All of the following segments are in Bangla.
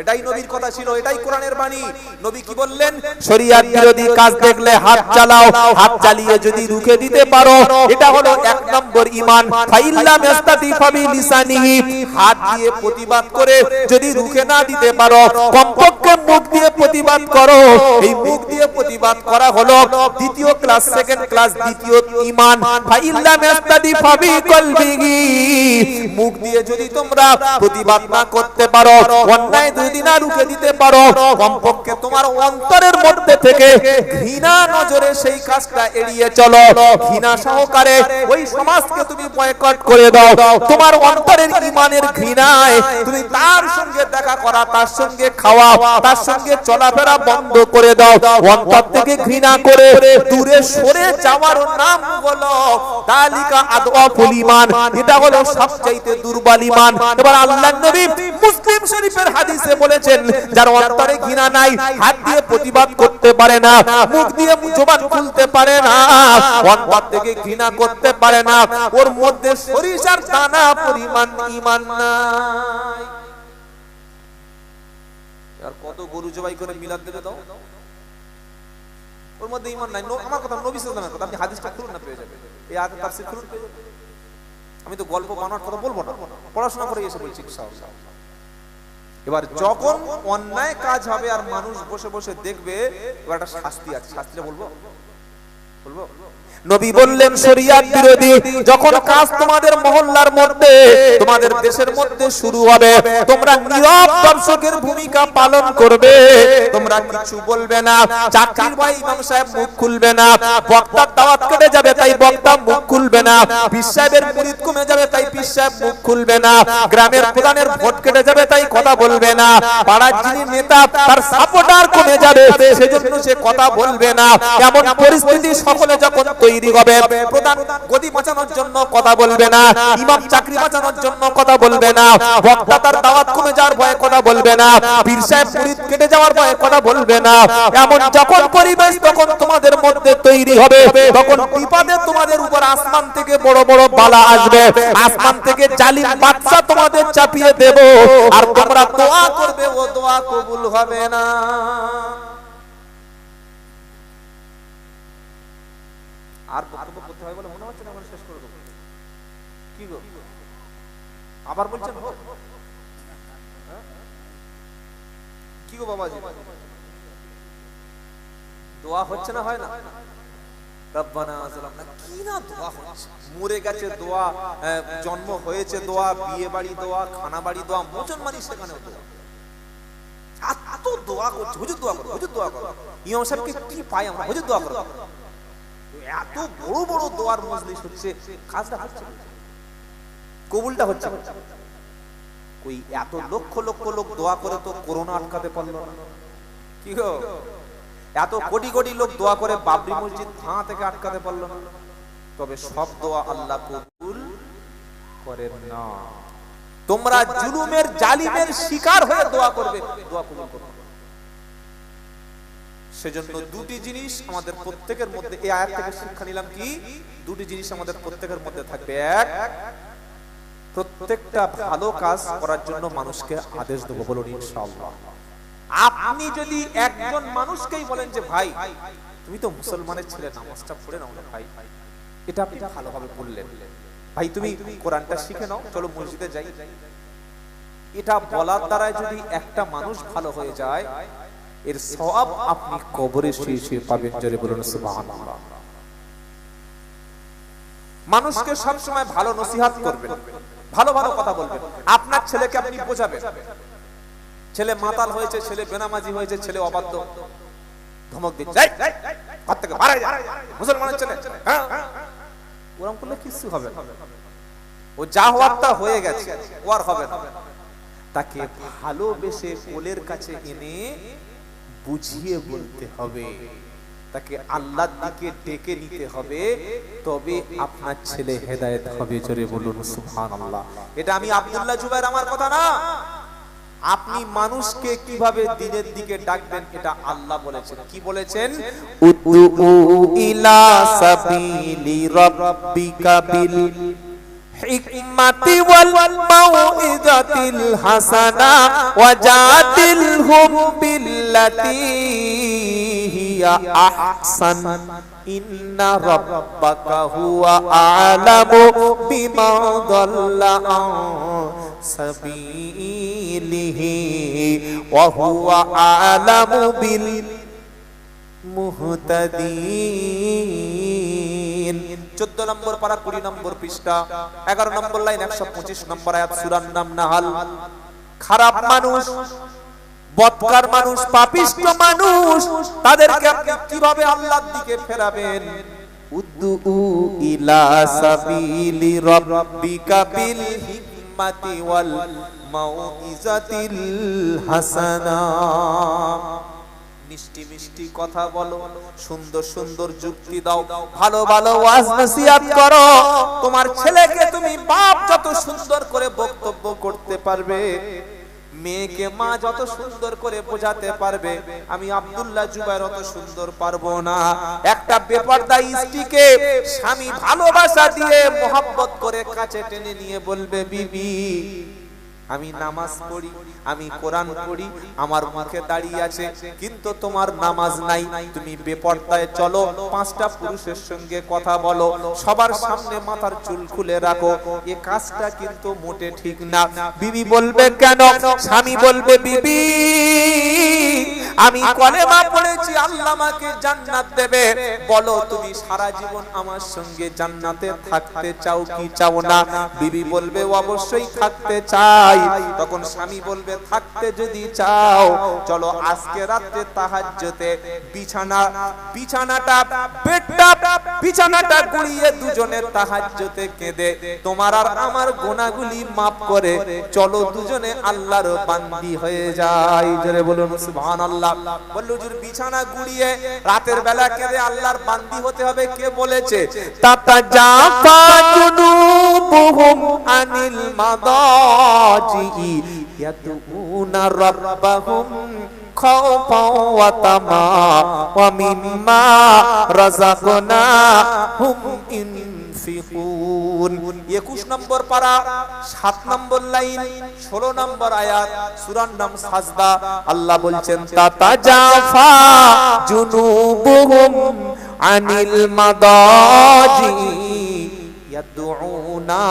এটাই নবীর কথা ছিল, এটাই কোরআনের বাণী। নবী কি বললেন? শরীয়ত বিরোধী কাজ দেখলে হাত চালাও, হাত চালিয়ে যদি রুখে দিতে পারো এটা হলো 1 নম্বর ঈমান। ফাইল্লাম ইস্তাতি ফাবি লিসানিহি, হাত দিয়ে প্রতিবাদ করে যদি রুখে না দিতে পারো কমপক্ষে মুখ দিয়ে প্রতিবাদ করো। এই মুখ দিয়ে প্রতিবাদ করা হলো দ্বিতীয় ক্লাস, সেকেন্ড ক্লাস, দ্বিতীয় ঈমান। ফাইল্লাম ইস্তাতি ফাবি কলবিহি, মুখ দিয়ে যদি তোমরা প্রতিবাদ না করতে পারো, অন্যায় যদি না রুখে দিতে পারো, কমপক্ষে তোমার অন্তরের মধ্যে থেকে ঘৃণা নজরে সেই কাজটা এড়িয়ে চলো। ঘৃণা সহকারে ওই সমাজকে তুমি বয়কট করে দাও। তোমার অন্তরের ঈমানের ঘৃণায় তুমি তার সঙ্গে দেখা করা, তার সঙ্গে খাওয়া, তার সঙ্গে চলাফেরা বন্ধ করে দাও। অন্তর থেকে ঘৃণা করে দূরে সরে যাওয়ার নাম হলো তালিকা আদওয়াফুল ঈমান, এটা হলো সবচাইতে দুর্বল ঈমান। এবার আল্লাহর নবী মুসলিম শরীফের হাদিসে বলেছেন, যার অন্তরে ঘৃণা নাই, হাত দিয়ে প্রতিবাদ করতে পারে না, মুখ দিয়ে জবান খুলতে পারে না, অন্তর থেকে ঘৃণা করতে পারে না, ওর মধ্যে সরিষার দানা পরিমাণ ঈমান নাই। আর কত গরু জবাই করে মিলাদ দেবে দাও, ওর মধ্যে ঈমান নাই। আমার কথা নবী সাল্লাল্লাহু আলাইহি ওয়াসাল্লামের কথা, আপনি হাদিসটা খুলুন না, পেয়ে যাবেন। এই আয়াতের তাফসীর খুলুন, পেয়ে যাবেন। আমি তো গল্প বানানোর কথা বলবো না, পড়াশোনা করে এসে বলছি ইনশাআল্লাহ। এবার যখন অন্যায় কাজ হবে আর মানুষ বসে বসে দেখবে, এবার একটা শাস্তি আছে, শাস্তিটা বলবো বলবো নবী বললেন শরীয়ত বিরোধী যখন কাজ তোমাদের মহল্লার মধ্যে, তোমাদের দেশের মধ্যে শুরু হবে, তোমরা নীরব দর্শকের ভূমিকা পালন করবে, তোমরা কিছু বলবে না। চাকরির ভাই ইমাম সাহেব মুখ খুলবে না, বক্তার দাওয়াত কেটে যাবে তাই বক্তা মুখ খুলবে না, পীর সাহেবের মুরিদ কমে যাবে তাই পীর সাহেব মুখ খুলবে না, গ্রামের প্রধানের ভোট কেটে যাবে তাই কথা বলবে না, পাড়ার যিনি নেতা তার সাপোর্টার কমে যাবে সেজন্য সে কথা বলবে না। এমন পরিস্থিতি সকলে যখন তৈরি হবে, প্রধান গদি বাঁচানোর জন্য কথা বলবে না, ইমাম চাকরি বাঁচানোর জন্য কথা বলবে না, বক্তা তার দাওয়াত কমে যাওয়ার ভয়ে কথা বলবে না, পীর সাহেব মুরিদ কেটে যাওয়ার ভয়ে কথা বলবে না। এমন যখন পরিবেশ তখন তোমাদের মধ্যে তৈরি হবে, তখন বিপদে তোমাদের উপর আসমান থেকে বড় বড় বালা আসবে, আসমান থেকে জালিম বাদশা তোমাদের চাপিয়ে দেব, আর তোমরা দোয়া করবে, ও দোয়া কবুল হবে না। আর বক্তব্য করতে হয় বলে মনে হচ্ছে না, আমরা শেষ করে দেবো। কি গো আবার বলছেন কি গো বাবাজি, দোয়া হচ্ছে না, হয় না? রব্বানা যালামনা, কি না দোয়া হচ্ছে, মরে গেছে দোয়া, জন্ম হয়েছে দোয়া, বিয়ে বাড়ি দোয়া, খানা বাড়ি দোয়া, মুসলমানি সেখানেও দোয়া, এত দোয়া করছে। হুজুর দোয়া করো, হুজুর দোয়া করো, ইমাম সাহেবকে কি পাই আমরা, হুজুর দোয়া করো। এত বড় বড় দোয়ার মজলিস হচ্ছে, কাজটা হচ্ছে, কবুলটা হচ্ছে। ওই এত লক্ষ লক্ষ লোক দোয়া করে তো করোনা আটকাতে পারলো না। কি গো, এত কোটি কোটি লোক দোয়া করে বাবরি মসজিদ ভাঙা থেকে আটকাতে পারলো না। তবে সব দোয়া আল্লাহ কবুল করেন না। তোমরা জুলুমের জালিমের শিকার হয়ে দোয়া করবে, দোয়া কবুল করবে। সেজন্য দুটি জিনিস আমাদের প্রত্যেকের মধ্যে, এই আয়াত থেকে শিক্ষা নিলাম কি, দুটি জিনিস আমাদের প্রত্যেকের মধ্যে থাকবে। এক, প্রত্যেকটা ভালো কাজ করার জন্য মানুষকে আদেশ দেবো, বলুন ইনশাআল্লাহ। আপনি যদি একজন মানুষকেই বলেন যে ভাই তুমি তো মুসলমানের ছেলে, নামাজটা পড়ে নাও না ভাই, এটা আপনি ভালোভাবে বললেন, ভাই তুমি কোরআনটা শিখে নাও, চলো মসজিদে যাই, এটা বলার দ্বারা যদি একটা মানুষ ভালো হয়ে যায়, এর সওয়াব আপনি কবরে শুয়ে শুয়ে পাবেন। জোরে বলুন সুবহানাল্লাহ। মানুষকে সব সময় ভালো নসিহত করবেন, ভালো ভালো কথা বলবেন। আপনার ছেলেকে আপনি বোঝাবেন, ছেলে মাতাল হয়েছে, ছেলে বেনামাজি হয়েছে, ছেলে অবাধ্য, ধমক দিন, ঘর থেকে বাড়াই যা, মুসলমানের ছেলে, ওরকম করলে কিছু হবে না। ও যা হওয়ার তা হয়ে গেছে, ও আর হবে না। তাকে ভালোবেসে কোলের কাছে এনে বুঝিয়ে বলতে হবে, তাকে আল্লাহর দিকে ডেকে নিতে হবে, তবে আপনার ছেলে হেদায়েত হবে। জোরে বলুন সুবহানাল্লাহ। এটা আমি আব্দুল্লাহ জুবাইর আমার কথা না, আপনি মানুষকে কিভাবে দ্বীনের দিকে ডাকবেন এটা আল্লাহ বলেছেন। কি বলেছেন? উদউ ইলা সাবিলি রাব্বিকা বিল হিকমাতি ওয়াল মাউইযাতিল হাসানা ওয়াজাদিলহুম বিল্লাতী হিয়া আহসান ইন্না রাব্বাকা হুয়া আ'লামু বিমান দাল্লা আন সাবিলিহি ওয়া হুয়া আ'লামু বিল মুহতাদিন। 14 নম্বর পারা 20 নম্বর পৃষ্ঠা 11 নম্বর লাইন 125 নম্বর আয়াত সূরার নাম নাহাল। খারাপ মানুষ, বদকার মানুষ, পাপিষ্ট মানুষ, তাদেরকে আপনি কিভাবে আল্লাহর দিকে ফেরাবেন? উদ্দু ইলা সাবিলি রাব্বিকা বিল হিকমাতি ওয়াল মাউইযাতিল হাসানা। মিষ্টি মিষ্টি কথা বলো, সুন্দর সুন্দর যুক্তি দাও, ভালো ভালো ওয়াজ নসিহত করো। তোমার ছেলেকে তুমি বাপ যত সুন্দর করে বক্তব্য করতে পারবে, মেয়েকে মা যত সুন্দর করে বোঝাতে পারবে, আমি আব্দুল্লাহ জুবায়ের অত সুন্দর পারবো না। একটা বেপরদা স্ত্রীকে স্বামী ভালোবাসা দিয়ে মোহাব্বত করে কাছে টেনে নিয়ে বলবে, বিবি আমি নামাজ পড়ি, আমি কোরআন পড়ি, আমার মুখে দাঁড়িয়ে আছে, কিন্তু তোমার নামাজ নাই, তুমি বেপরদায় চলো, 5টা পুরুষের সঙ্গে কথা বলো, সবার সামনে মাথার চুল খুলে রাখো, এই কাজটা কিন্তু মোটে ঠিক না। বিবি বলবে কেন? স্বামী বলবে, বিবি আমি কলেমা পড়েছি, আল্লাহ আমাকে জান্নাত দেবে, বলো তুমি সারা জীবন আমার সঙ্গে জান্নাতে থাকতে চাও কি চাও না? বিবি বলবে অবশ্যই থাকতে চাই। তখন স্বামী বলবে, থাকতে যদি চাও চলো আজকে রাতে তাহাজ্জুদে বিছানাটা গুড়িয়ে দুজনে তাহাজ্জুদে কেঁদে তোমার আর আমার গুনাহগুলি maaf করে চলো দুজনে আল্লাহর বান্দি হয়ে যাই। জোরে বলুন সুবহানাল্লাহ। বলল হুজুর বিছানা গুড়িয়ে রাতের বেলা কেঁদে আল্লাহর বান্দি হতে হবে, কে বলেছে? তাতাজাফা জুনুবুহুম আনিল মাদাজি ইয়াদউনা রাব্বাহুম খাওফাও ওয়া তামা ওয়া মিম্মা রাযাকনাহুম ইনফিকুন। 21 নম্বর পারা 7 নম্বর লাইন 16 নম্বর আয়াত সূরার নাম সাজদা। আল্লাহ বলছেন, তাতাজাফা জুনুবুহুম আনিল মাদাজি ইয়াদউনা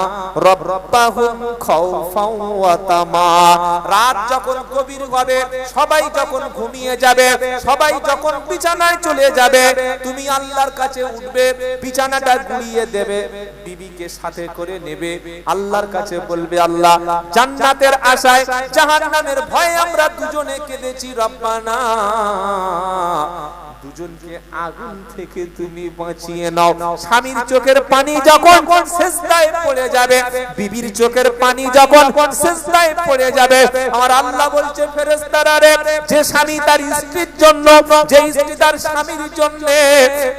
রাব্বাহুম খাওফাও ওয়া তামা। রাত যখন গভীর হবে, সবাই যখন ঘুমিয়ে যাবে, সবাই যখন বিছানায় চলে যাবে, তুমি আল্লাহর কাছে উঠবে, বিছানাটা গুড়িয়ে দেবে, বিবিকে সাথে করে নেবে, আল্লাহর কাছে বলবে, আল্লাহ জান্নাতের আশায় জাহান্নামের ভয়ে আমরা দুজনে কেঁদেছি, রব্বানা দুজনকে আগুন থেকে তুমি বাঁচিয়ে নাও। স্বামীর চোখের পানি যখন সিজদায় পড়ে যাবে, বিবির চোখের পানি যখন সিজদায় পড়ে যাবে, আমার আল্লাহ বলছে, ফেরেশতারা রে, যে স্বামী তার স্ত্রীর জন্য, যে স্ত্রী তার স্বামীর জন্য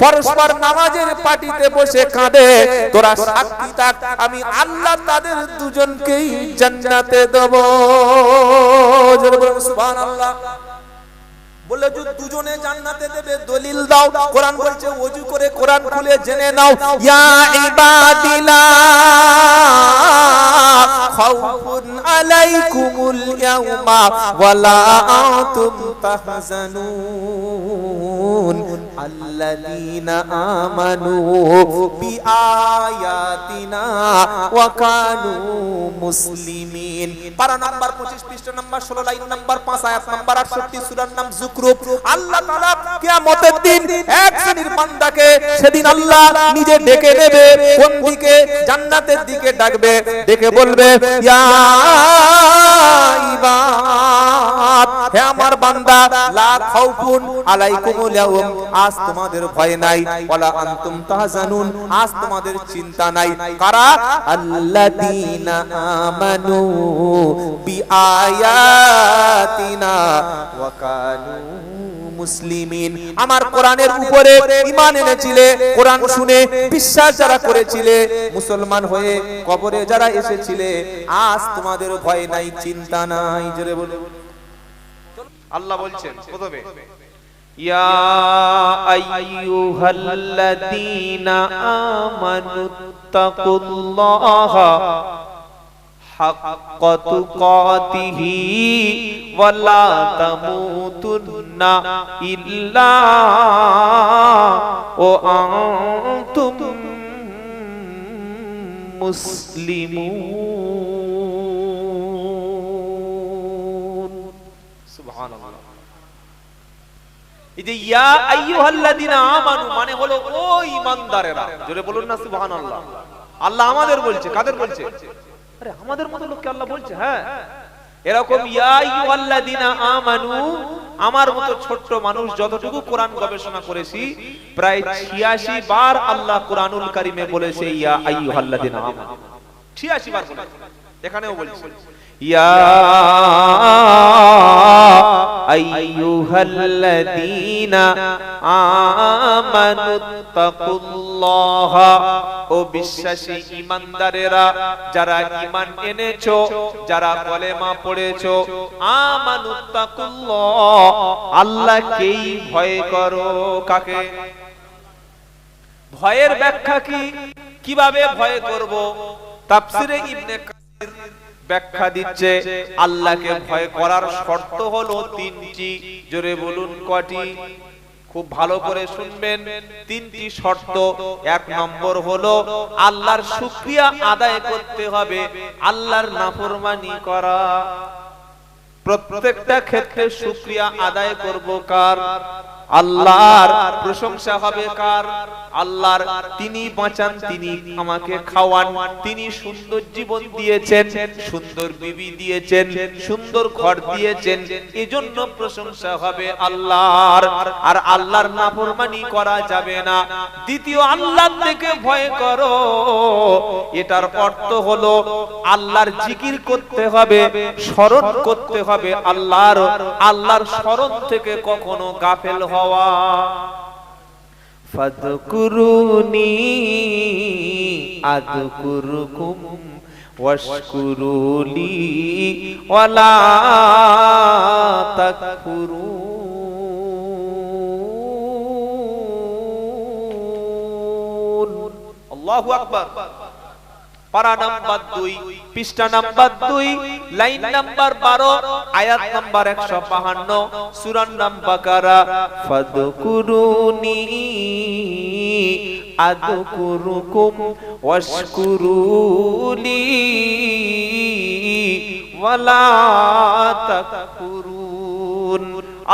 পরস্পর নামাজের পাটিতে বসে কাঁদে, তোরা সাক্ষী থাক, আমি আল্লাহ তাদের দুজনকেই জান্নাতে দেব। জোরে বলুন সুবহানাল্লাহ। বলে যে দুজনে জান্নাতে দেবে, দলিল দাও। কোরআন বলছে ওযু করে কোরআন খুলে জেনে নাও, ইয়া ইবাদিল্লাহ খাউফুন আলাইকুমুল ইয়াউমা ওয়ালা আনতুম তাহজানুন আল্লাযীনা আমানু বিআয়াতিনা ওয়া কানু মুসলিমিন। পারা নাম্বার 25 পৃষ্ঠা নাম্বার 16 লাইন নাম্বার 5 আয়াত নাম্বার 68 সূরার নাম যুকরুফ। আল্লাহ তাআলা কিয়ামতের দিন এক শ্রেণীর বান্দাকে সেদিন আল্লাহ নিজে ডেকে নেবে, কোন দিকে? জান্নাতের দিকে ডাকবে, ডেকে বলবে, ইয়া ইবাদ, হে আমার বান্দা, লা খাউফুন আলাইকুমুল ইয়াউম, আজ তোমাদের ভয় নাই, ওয়ালা আনতুম তাহজানুন, আজ তোমাদের চিন্তা নাই। কারা? আল্লাযীনা আমানু বিআয়াতিনা ওয়া কানু মুসলিমিন। আমার কোরআনের উপরে ঈমান এনেছিলে, কোরআন শুনে বিশ্বাস যারা করেছিলে, মুসলমান হয়ে কবরে যারা এসেছিলে, আজ তোমাদের ভয় নাই, চিন্তা নাই। জোরে বলো। আল্লাহ বলছেন প্রথমে ইয়া আইয়ুহাল্লাযীনা আমানুত্তাকুল্লাহা হাক্কা তুকাতিহি ওয়া লা তামুতুন্না ইল্লা ওয়া আনতুম মুসলিমুন। সুবহানাল্লাহ। এই যে ইয়া আইয়ুহাল্লাযীনা আমানু মানে হলো ও ঈমানদারেরা, জোরে বলুন না সুবহানাল্লাহ। আল্লাহ আমাদের বলছে, কাদের বলছে? আরে আমাদের মতো লোককে আল্লাহ বলছে। হ্যাঁ, এরকম ইয়া আইয়ুহাল্লাযীনা আমানু, আমার মতো ছোট্ট মানুষ যতটুকু কোরআন গবেষণা করেছি প্রায় 86 বার আল্লাহ কোরআনুল কারীমে বলেছে ইয়া আইয়ুহাল্লাযীনা আমানু, 86 বার বলেছে। এখানেও বলছে ইয়া আইয়ুহাল্লাযীনা আমানুত্তাকুল্লাহা, ও বিশ্বাসী ঈমানদারেরা যারা ঈমান এনেছো, যারা কলেমা পড়েছো, আমানুত্তাকুল্লাহ আল্লাহকেই ভয় করো। কাকে? ভয়ের ব্যাখ্যা কি, কিভাবে ভয় করব? তাফসীরে ইবনে কাসির ব্যাখ্যা দিচ্ছে আল্লাহকে ভয় করার শর্ত হলো 3টি। জোরে বলুন কয়টি? খুব ভালো করে শুনবেন, 3টি শর্ত। 1 নম্বর হলো আল্লাহর শুকরিয়া আদায় করতে হবে, আল্লাহর নাফরমানি করা। প্রত্যেকটা ক্ষেত্রে শুকরিয়া আদায় করব কার? আল্লাহর। প্রশংসা হবে কার? আল্লাহর। তিনি বাঁচান, তিনি আমাকে খাওয়ান, তিনি সুন্দর জীবন দিয়েছেন, সুন্দর বিবি দিয়েছেন, সুন্দর ঘর দিয়েছেন, এজন্য প্রশংসা হবে আল্লাহর। আর আল্লাহর নাফরমানি করা যাবে না। দ্বিতীয়, আল্লাহ থেকে ভয় করো, এটার অর্থ হলো আল্লাহর জিকির করতে হবে, স্মরণ করতে হবে আল্লাহর। আল্লাহর স্মরণ থেকে কখনো গাফেল হওয়া। ফাযকুরুনি আযকুরুকুম ওয়াশকুরুলি ওয়ালা তাকফুরুন। আল্লাহু আকবার। পারা নাম্বার 2, পৃষ্ঠা নাম্বার 2, লাইন নাম্বার 12, আয়াত নাম্বার 152, সূরা বাকারা। ফাযকুরুনি আযকুরুকুম ওয়াশকুরুলি ওয়ালা তাকফুরুন।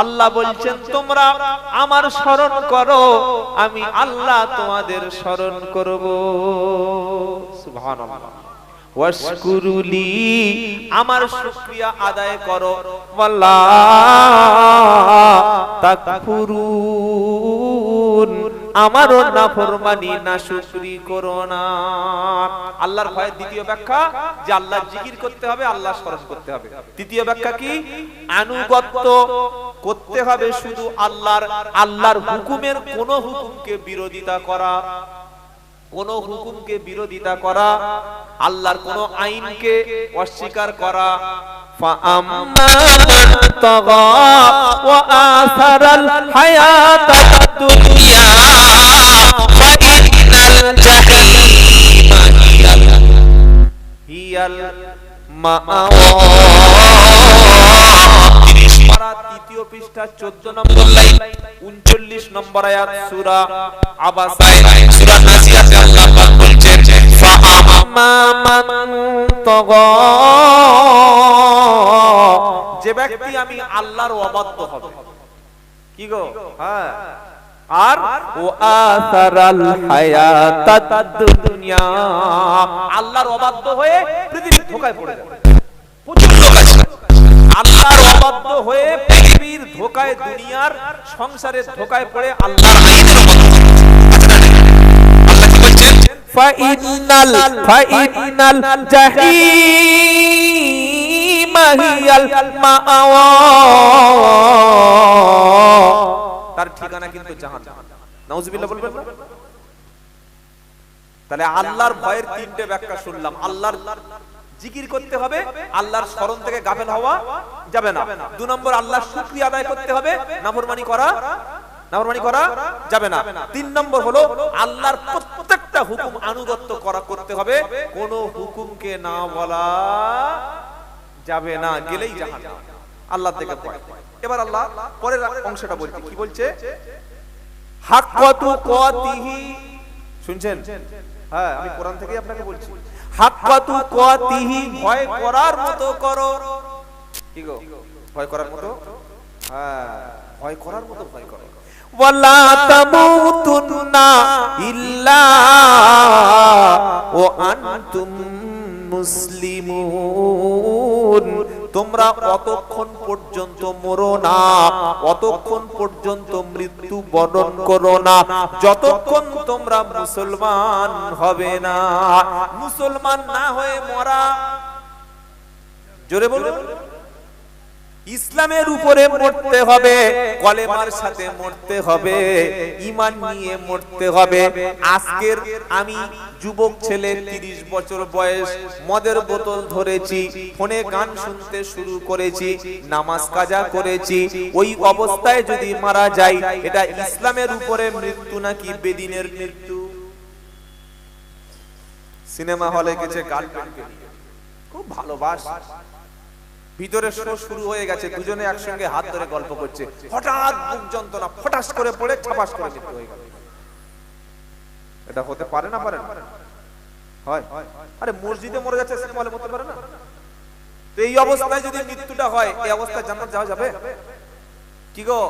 আল্লাহ বলছেন তোমরা আমার স্মরণ করো, আমি আল্লাহ তোমাদের স্মরণ করব। সুবহানাল্লাহ। ওয়াশকুরুলি, আমার শুকরিয়া আদায় করো, ওয়ালা তাকফুরুন, আমারও নাফরমানি না শুকরি করো না। আল্লাহর ভয়ের দ্বিতীয় ব্যাখ্যা যে আল্লাহর জিকির করতে হবে, আল্লাহর স্মরণ করতে হবে। তৃতীয় ব্যাখ্যা কি? আনুগত্য করতে হবে শুধু আল্লাহর। আল্লাহর হুকুমের কোন হুকুমকে বিরোধিতা করা, কোন হুকুমকে বিরোধিতা করা, আল্লাহর কোন আইনকে অস্বীকার করা। فَأَمَّا مَنْ طَغَى وَآثَرَ الْحَيَاةَ الدُّنْيَا فَإِنَّ الْجَحِيمَ هِيَ الْمَأْوَى। তৃতীয় পৃষ্ঠা 14 নম্বর লাইন, 39 নম্বর আয়াত, সূরা আবাসা, সূরা নাজিয়াতে আল্লাহ পাক বলছেন ফাআম্মা মান তাগা, যে ব্যক্তি আমি আল্লাহর অবাধ্য হবে। কি গো? হ্যাঁ। আর ও আসারাল হায়াতাদ দুনিয়া, আল্লাহর অবাধ্য হয়ে পৃথিবীর ধোঁকায় পড়ে যাবে। প্রচুর লোক আছে আল্লাহর অবাধ্য হয়ে পৃথিবীর ধোঁকায়, দুনিয়ার সংসারের ধোঁকায় পড়ে আল্লাহর আইনের অবাধ্য। আল্লাহ কি বলছেন? ফাইনাল জাহিমা হিয়াল মাআওয়া, তার ঠিকানা কিন্তু জাহান্নাম। নাউজুবিল্লাহ বলবেন না? তাহলে আল্লাহর ভয়ের 3টে ব্যাখ্যা শুনলাম। আল্লাহর জিকির করতে হবে, আল্লাহর স্মরণ থেকে গাফেল হওয়া যাবে না। 2 নম্বর আল্লাহর শুকরিয়া আদায় করতে হবে, নাফরমানি করা যাবে না। 3 নম্বর হলো আল্লাহর প্রত্যেকটা হুকুম আনুগত্য করতে হবে, কোন হুকুমকে না বলা যাবে না, গেলেই জাহান্নাম। আল্লাহ থেকে ভয়। এবার আল্লাহ পরের অংশটা বলছে, কি বলছে? হাক্কাতু কাতিহি, শুনছেন? হ্যাঁ, আমি কোরআন থেকেই আপনাকে বলছি। হাক্কাতু কাতিহি, ভয় করার মতো করো। কি গো, ভয় করার মতো? হ্যাঁ, ভয় করার মতো ভয় করো। ওয়ালা তামুতুন্না ইল্লা ওয়া আনতুম মুসলিমুন, তোমরা অতক্ষণ পর্যন্ত মরো না, অতক্ষণ পর্যন্ত মৃত্যু বরণ করো না, যতক্ষণ তোমরা মুসলমান হবে না। মুসলমান না হয়ে মরা, জোরে বলুন। ইসলামের উপরে মরতে হবে, কলেমার সাথে মরতে হবে, ঈমান নিয়ে মরতে হবে। আজকের আমি যুবক ছেলে, 30 বছর বয়স, মদের বোতল ধরেছি, ফোনে গান শুনতে শুরু করেছি, নামাজ কাজা করেছি, ওই অবস্থায় যদি মারা যাই, এটা ইসলামের উপরে মৃত্যু নাকি বেদিনের মৃত্যু? সিনেমা হলে গেছে গার্লফ্রেন্ডকে নিয়ে, খুব ভালোবাসা, ভিতরে শো শুরু হয়ে গেছে, দুজনে একসঙ্গে হাত ধরে গল্প করছে, হঠাৎ বুক যন্ত্রণা, ফটাস করে পড়ে ছাপাস করে মৃত্যু হয়ে গেল। এটা হতে পারে না? পারে না? হয়। আরে মসজিদে মরে যাচ্ছে, সিনেমা হলে মরতে পারে না? তো এই অবস্থায় যদি মৃত্যুটা হয়, এই অবস্থায় জান্নাত যাওয়া যাবে? কি গো,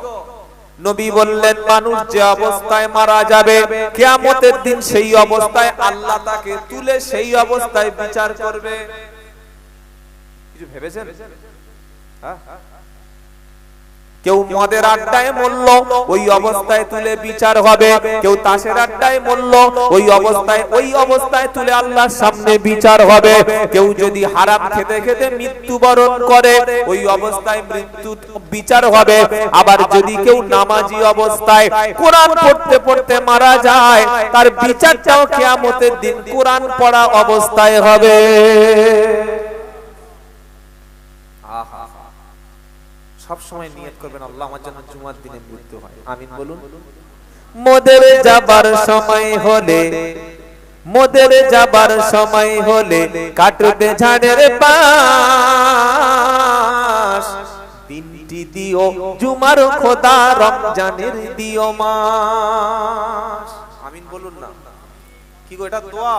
নবী বললেন মানুষ যে অবস্থায় মারা যাবে, কিয়ামতের দিন সেই অবস্থায় আল্লাহ তাকে তুলে সেই অবস্থায় বিচার করবে। ভেবেছেন? কেউ মদের আড্ডায় মরল, ওই অবস্থায় তুলে বিচার হবে। কেউ তাসের আড্ডায় মরল, ওই অবস্থায় তুলে আল্লাহর সামনে বিচার হবে। কেউ যদি হারাম খেতে খেতে মৃত্যুবরণ করে, ওই অবস্থায় মৃত্যু বিচার হবে। আবার যদি কেউ নামাজি অবস্থায় কোরআন পড়তে পড়তে মারা যায়, তার বিচারটাও কিয়ামতের দিন কোরআন পড়া অবস্থায় হবে। সব সময় নিয়ত করবেন, আল্লাহ আমার জন্য জুমার দিনে মৃত্যু হয়, আমিন বলুন। মোদের যাবার সময় হলে, মোদের যাবার সময় হলে, কাটবে ঝাড়ের পাশ, দিনটি দিও জুমার খোদা, রমজানের দিও মাস, আমিন বলুন না। কি গো, এটা দোয়া।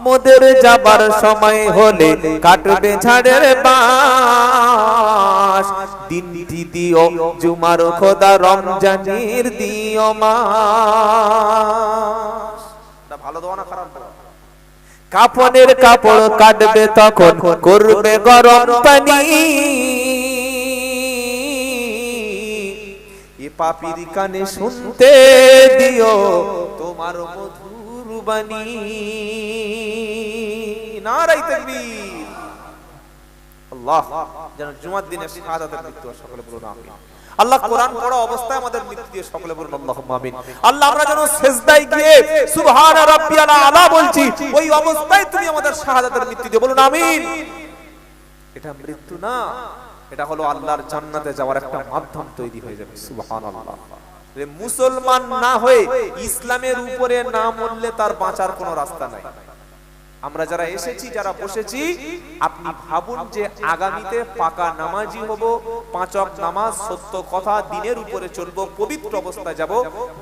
মোদের যাবার সময় হলে, কাটবে ঝাড়ের বাঁশ, দিনটি দিও জুমার খোদা, রমজানের দিও মাস। এটা ভালো দোয়া না খারাপ দোয়া? কাফনের কাপড় কাটবে তখন, করবে গরম পানি, এ পাপীর কানে শুনতে দিও তোমার মধুর বাণী। নারায়ে তাকবীর। আল্লাহ যেন জুমার দিনে শাহাদাতের মৃত্যু সকলে বলুন আমিন। আল্লাহ কোরআন পড়া অবস্থায় আমাদের মৃত্যু দিয়ে সকলে বলুন আল্লাহুম্মা আমিন। আল্লাহ আমরা যেন সিজদায় গিয়ে সুবহান রাব্বিয়াল আলা বলছি, ওই অবস্থায় তুমি আমাদের শাহাদাতের মৃত্যু দিয়ে বলুন আমিন। এটা মৃত্যু না, এটা হলো আল্লাহর জান্নাতে যাওয়ার একটা মাধ্যম তৈরি হয়ে যাবে। সুবহানাল্লাহ। মুসলমান না হয়ে ইসলামের উপরে না মরলে তার বাঁচার কোনো রাস্তা নাই। আমরা যারা এসেছি, যারা বসেছি, আপনি ভাবুন যে আগামীতে পাকা নামাজি হব, 5 ওয়াক্ত নামাজ, সত্য কথা, দিনের উপরে চলবো, পবিত্র অবস্থায় যাব,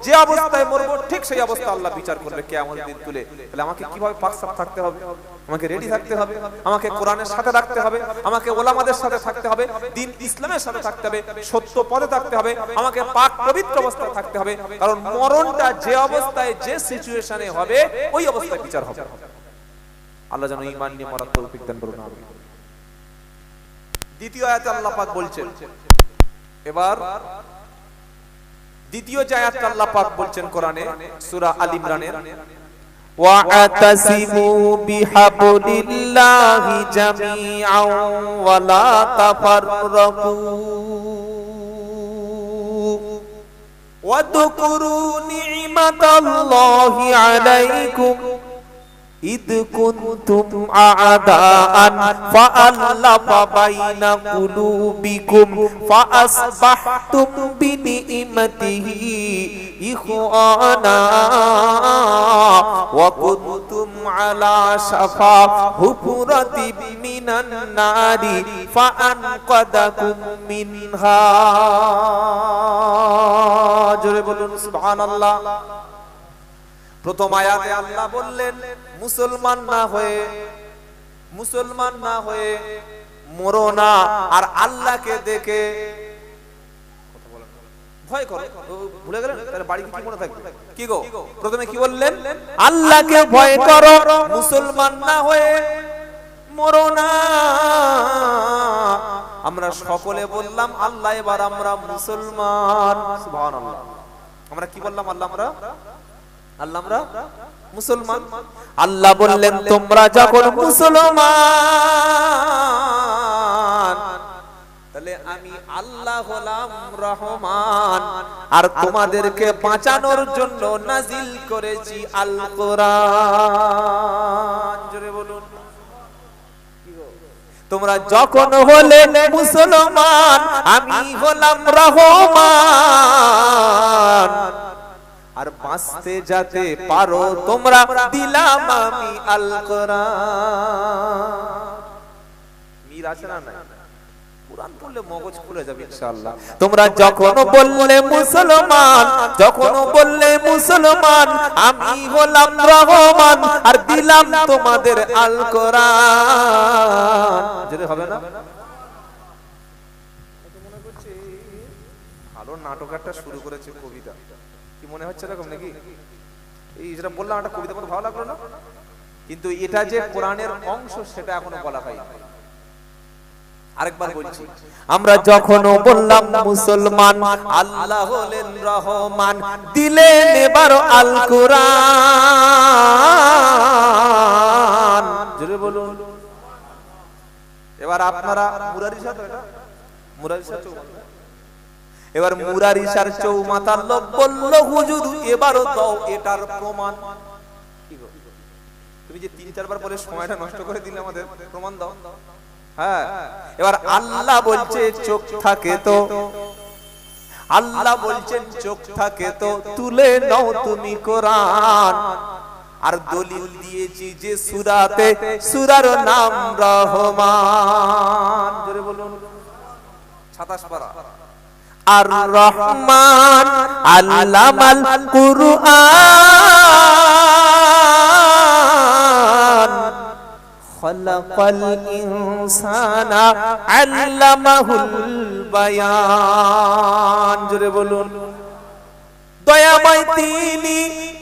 যে অবস্থায় মরব ঠিক সেই অবস্থা আল্লাহ বিচার করবে কিয়ামতের দিন তুলে। তাহলে আমাকে কিভাবে পাক সাফ থাকতে হবে? আমাকে রেডি থাকতে হবে, আমাকে কোরআনের সাথে রাখতে হবে, আমাকে ওলামাদের সাথে থাকতে হবে, দিন ইসলামের সাথে থাকতে হবে, সত্য পথে থাকতে হবে, আমাকে পাক পবিত্র অবস্থায় থাকতে হবে। কারণ মরণটা যে অবস্থায়, যে সিচুয়েশনে হবে, ওই অবস্থায় বিচার হবে। আল্লাহ যেন ঈমান নিয়ে মরার তৌফিক দান করুন আমিন। দ্বিতীয় আয়াতে আল্লাহ পাক বলছেন, এবার দ্বিতীয় যে আয়াতটা আল্লাহ পাক বলছেন কোরআনে, সূরা আল ইমরানের, ওয়া'তাসিমু বিহাবলিল্লাহি জামিআন ওয়া লা তাফাররাকু ওয়াযকুরু নি'মাতাল্লাহি আলাইকুম إذ كنتم أعداء فألف بين قلوبكم فأصبحتم بنعمته إخوانا وكنتم على شفا حفرة من النار فأنقذكم منها জোরে বলুন সুবহানাল্লাহ। প্রথম আয়াতে আল্লাহ বললেন মুসলমান না হয়ে মরো না, আর আল্লাহকে দেখে ভয় করো। ভুলে গেলেন? তাহলে বাড়ি কি মনে থাকবে? কি গো, প্রথমে কি বললেন? আল্লাহকে ভয় করো, মুসলমান না হয়ে মরো না। আমরা সকলে বললাম আল্লাহ, এবার আমরা মুসলমান। সুবহানাল্লাহ। আমরা কি বললাম? আল্লাহ আমরা মুসলমান। আল্লাহ বললেন তোমরা যখন মুসলমান, তাহলে আমি আল্লাহ হলাম রহমান, আর তোমাদেরকে বাঁচানোর জন্য নাজিল করেছি আল কোরআন। জোরে বলুন। তোমরা যখন হলে মুসলমান, আমি হলাম রহমান, আর বাঁচতে যাতে পারো তোমরা দিলাম আমি আল কোরআন। মির আছে না? নাই। কোরআন পড়লে মগজ খুলে যাবে ইনশাআল্লাহ। তোমরা যখন বললে মুসলমান, আমি হলাম রহমান, আর দিলাম তোমাদের আল কোরআন। যদি হবে না, মনে করছে ভালো নাটক একটা শুরু করেছে, কবিতা কি মনে হচ্ছে এরকম নাকি? এই যেটা বললাম একটা কবিতা মতো ভালো লাগলো না? কিন্তু এটা যে কোরআনের অংশ সেটা এখনো বলা হয়নি। আরেকবার বলছি, আমরা যখন বললাম মুসলমান, আল্লাহ হলেন রহমান, দিলেন এবার আল কোরআন। জোরে বলুন। এবার আপনারা মুরারিশাহ, এটা মুরারিশাহ চৌমাথা, এবার মুরারিশার চৌমাথার লোক বলল হুজুর এবারও দাও এটার প্রমাণ। তুমি যে 3-4 বার বলে সময়টা নষ্ট করে দিলে, আমাদের প্রমাণ দাও। হ্যাঁ, এবার আল্লাহ বলছে চোখ থাকে তো, আল্লাহ বলছেন চোখ থাকে তো তুলে নাও তুমি কোরআন। আর দলিল দিয়েছি যে সূরাতে, সূরার নাম রহমান। জোরে বলুন। 27 পারা। আর রহমান আল্লামাল কুরআন খালাকাল ইনসানা আল্লামাহুল বায়ান। জোরে বলুন। দয়াময়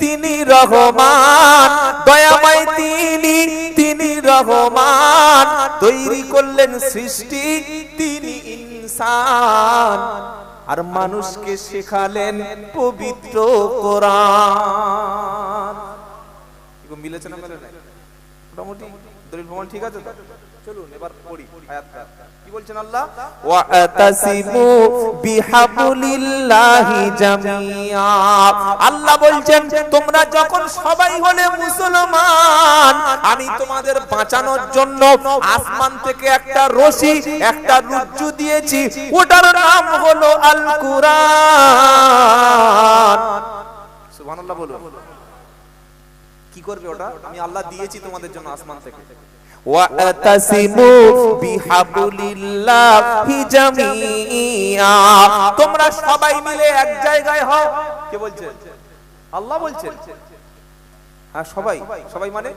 তিনি রহমান, দয়াময় তিনি রহমান, তৈরি করলেন সৃষ্টি তিনি ইনসান, আর মানুষকে শেখালেন পবিত্র কোরআন। মিলেছে না? মেলে নাই? মোটামুটি দলিল প্রমাণ ঠিক আছে তো? চলুন এবার পড়ি আয়াতটা। কি বলছেন আল্লাহ? ওয়াতাসিমু বিহাবলিল্লাহি জামিআ। আল্লাহ বলছেন তোমরা যখন সবাই হলে মুসলমান, আমি তোমাদের বাঁচানোর জন্য আসমান থেকে একটা রশি, একটা রজ্জু দিয়েছি, ওটার নাম হলো আল কোরআন। সুবহানাল্লাহ বলুন। কি করবে ওটা? আমি আল্লাহ দিয়েছি তোমাদের জন্য আসমান থেকে। ওয়াতাসিমু বিহাবলিল্লাহি জামিআ। তোমরা সবাই মিলে এক জায়গায় হও। কে বলছে? আল্লাহ বলছেন। হ্যাঁ, সবাই মানে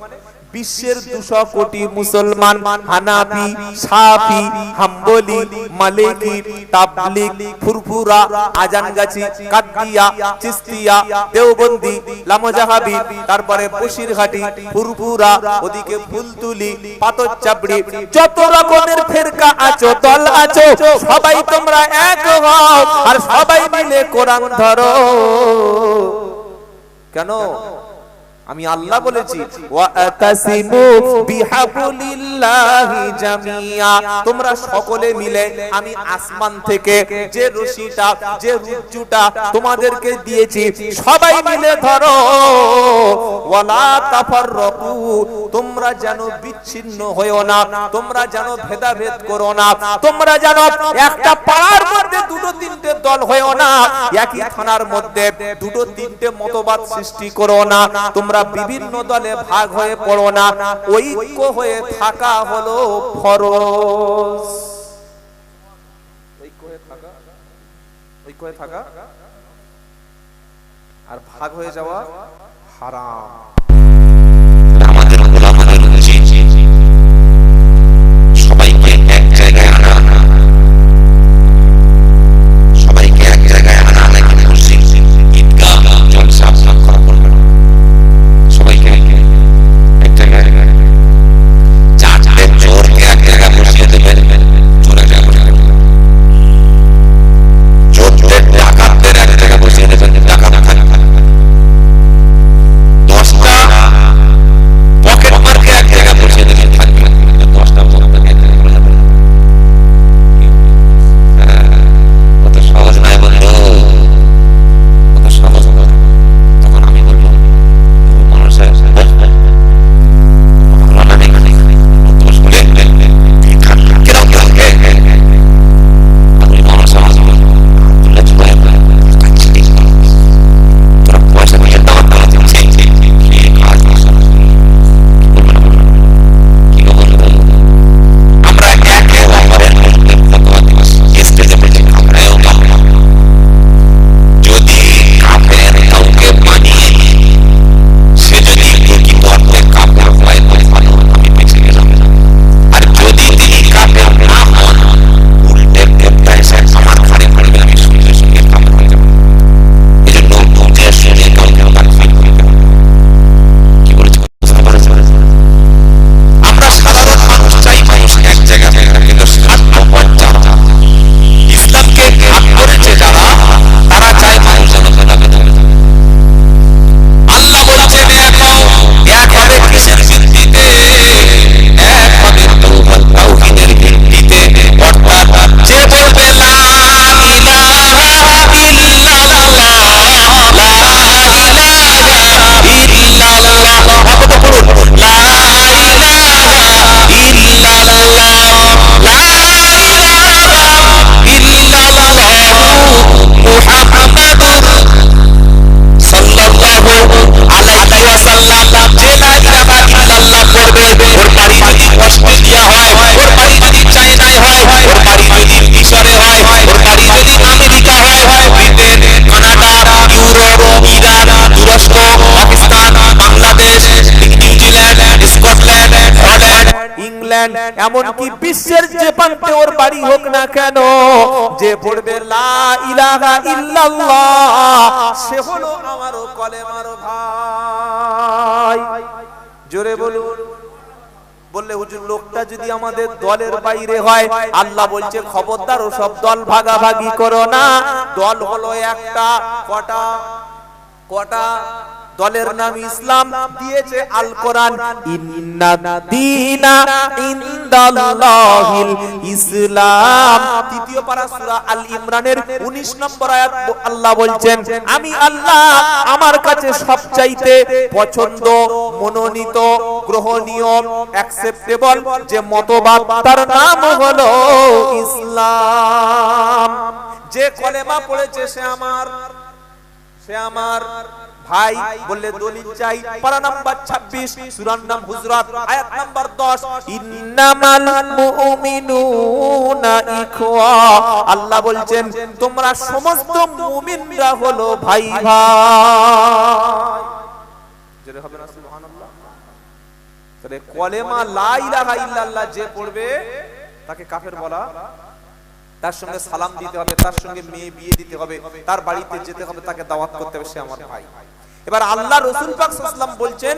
বিশ্বের 200 কোটি মুসলমান, হানাফি, শাফি, হাম্বলি, মালিকি, তাবলিগ, ফুরফুরা, আজানগাছি, কাদরিয়া, চিশতিয়া, দেওবন্দি, লামজাহাবি, তারপরে বশিরহাটি, ফুরফুরা, ওদিকে ফুলতুলি, পাতরচাবড়ি, যত রকমের ফিরকা আছো, দল আছো, সবাই তোমরা এক হও, আর সবাই মিলে কোরআন ধরো। কেন? আমি আল্লাহ বলেছি ওয়াতাসিমু বিহাবলিল্লাহি জামিয়া, তোমরা সকলে মিলে আমি আসমান থেকে যে রশিটা যে রুজ্জুটা তোমাদেরকে দিয়েছি সবাই মিলে ধরো। ওয়ালা তাফাররাকু, তোমরা যেন বিচ্ছিন্ন হয়ো না, তোমরা যেন ভেদাভেদ করো না, তোমরা যেন একটা পাড়ার মধ্যে দুটো তিনটে দল হয়ো না, একই থানার মধ্যে দুটো তিনটে মতবাদ সৃষ্টি করো না, তোমরা বিভিন্ন দলে ভাগ হয়ে পড়ো না, ঐক্য হয়ে থাকা হলো ফরজ। ঐক্য হয়ে থাকা আর ভাগ হয়ে যাওয়া হারাম। আমাদের ওলামাদের উচিত সবাইকে এক জায়গায় আনা, সবাইকে এক জায়গায় আনা, নাকি মসজিদ ঈদগাহ জলসা করা করবে, সবাইকে এক জায়গায় চারটে চোরকে এক জায়গায় বসিয়ে দেবেন, চোর এক জায়গায় বসিয়ে দেবেন, চোরদের ডাকাতদের এক জায়গায় বসিয়ে দেবেন, ডাকাত থাকবে, 10টা পকেট মারকে এক জায়গায় বসিয়ে দেবেন, থাকবে 10টা পকেট এক জায়গায় বসিয়ে দেবেন। কত সহজ নয় বন্ধু, কত সহজ। তখন আমি বলবো মানুষের এমনকি বিশ্বের যে প্রান্তে ওর বাড়ি হোক না কেন, যে পড়বে লা ইলাহা ইল্লাল্লাহ সে হলো আমারও কলেমার ভাই। জোরে বলুন। বললে হুজুর লোকটা যদি আমাদের দলের বাইরে হয়, আল্লাহ বলছে খবরদার ও সব দল ভাগাভাগি করো না। দল হলো একটা, কটা কটা দলের নাম ইসলাম দিয়েছে আল কোরআন, ইন্নাদ-দীনা ইনদাল্লাহিল ইসলাম। তৃতীয় পারা সূরা আল ইমরানের 19 নম্বর আয়াত আল্লাহ বলছেন, আমি আল্লাহ আমার কাছে সবচাইতে পছন্দ, মনোনীত, গ্রহণীয়, অ্যাকসেপ্টেবল যে মতবাদ তার নাম হলো ইসলাম। যে কলেমা পড়েছে সে আমার ভাই। বললে দলিল চাই, পারা নাম্বার 26 সূরার নাম হুজরাত, আয়াত নাম্বার 10, ইন্নামাল মুমিনুনা ইখওয়া। আল্লাহ বলছেন তোমরা সমস্ত মুমিনরা হলো ভাই ভাই। জোরে হবে না সুবহানাল্লাহ। তাহলে কলেমা লা ইলাহা ইল্লাল্লাহ যে পড়বে তাকে কাফের বলা, তার সঙ্গে সালাম দিতে হবে, তার সঙ্গে মেয়ে বিয়ে দিতে হবে, তার বাড়িতে যেতে হবে, তাকে দাওয়াত করতে হবে, সে আমার ভাই। এবার আল্লাহ রাসূল পাক সাল্লাল্লাহু আলাইহি ওয়াসাল্লাম বলছেন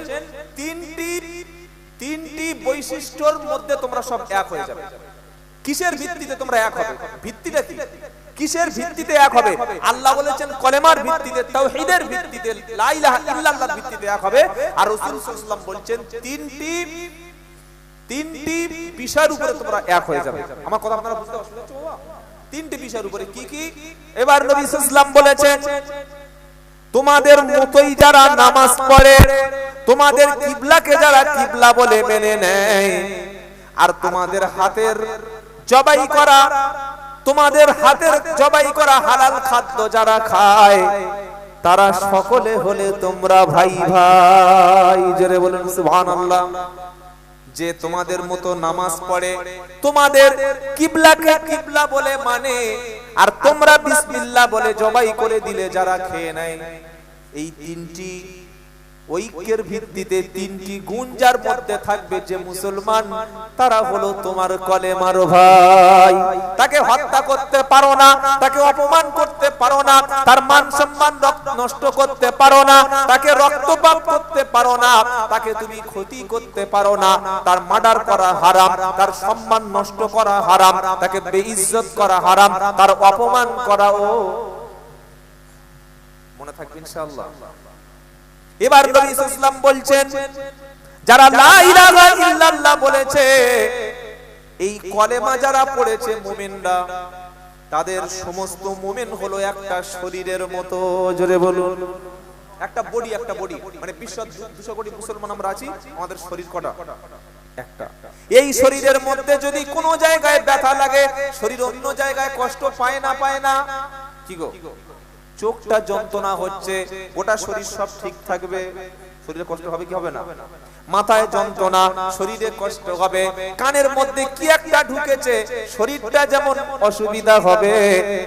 তিনটি বৈশিষ্ট্যর মধ্যে তোমরা সব এক হয়ে যাবে। কিসের ভিত্তিতে তোমরা এক হবে? ভিত্তিটা কি? কিসের ভিত্তিতে এক হবে? আল্লাহ বলেছেন কলেমার ভিত্তিতে, তাওহীদের ভিত্তিতে, লা ইলাহা ইল্লাল্লাহর ভিত্তিতে এক হবে। আর রাসূল সাল্লাল্লাহু আলাইহি ওয়াসাল্লাম বলেছেন তিনটি বিষয়ের উপরে তোমরা এক হয়ে যাবে। আমার কথা আপনারা বুঝতে পারছেন বাবা? তিনটি বিষয়ের উপরে কি কি? এবার নবী সাল্লাল্লাহু আলাইহি ওয়াসাল্লাম বলেছেন তোমাদের মতোই যারা নামাজ পড়ে, তোমাদের কিবলাকে যারা কিবলা বলে মেনে নেয়, আর তোমাদের হাতের জবাই করা হালাল খাদ্য যারা খায়, তারা সকলে হলে তোমরা ভাই ভাই। জোরে বলুন সুবহানাল্লাহ। যে তোমাদের মতো নামাজ পড়ে, তোমাদের কিবলাকে কিবলা বলে মানে, আর তোমরা বিসমিল্লাহ বলে জবাই করে দিলে যারা খেয়ে নেয়, এই তিনটি ঐক্যের ভিত্তিতে তিনটি গুণ যার মধ্যে থাকবে, যে মুসলমান তারা হলো তোমার কলেমার ভাই। তাকে হত্যা করতে পারো না, তাকে অপমান করতে পারো না, তার মান সম্মান নষ্ট করতে পারো না, তাকে রক্তপাত করতে পারো না, তাকে তুমি ক্ষতি করতে পারো না, তার মার্ডার করা হারাম, তার সম্মান নষ্ট করা হারাম, তাকে বেইজ্জত করা হারাম, তার অপমান করাও। মনে থাকবে ইনশাআল্লাহ। এবার নবী সাল্লাল্লাহু আলাইহি ওয়াসাল্লাম বলছেন যারা লা ইলাহা ইল্লাল্লাহ বলেছে, এই কলেমা যারা পড়েছে মুমিনরা, তাদের সমস্ত মুমিন হলো একটা শরীরের মতো। জোরে বলুন, একটা বডি মানে বিশ্ব 200 কোটি মুসলমান আমরা আছি, আমাদের শরীর কটা? একটা। এই শরীরের মধ্যে যদি কোনো জায়গায় ব্যথা লাগে, শরীর অন্য জায়গায় কষ্ট পায় না কি গো? চোখটা যন্ত্রণা হচ্ছে, গোটা শরীর সব ঠিক থাকবে, শরীরে কষ্ট হবে কি হবে না? মাথায় যন্ত্রণা, শরীরে কষ্ট হবে, কানের মধ্যে কি একটা ঢুকেছে, শরীরটা যেমন অসুবিধা হবে,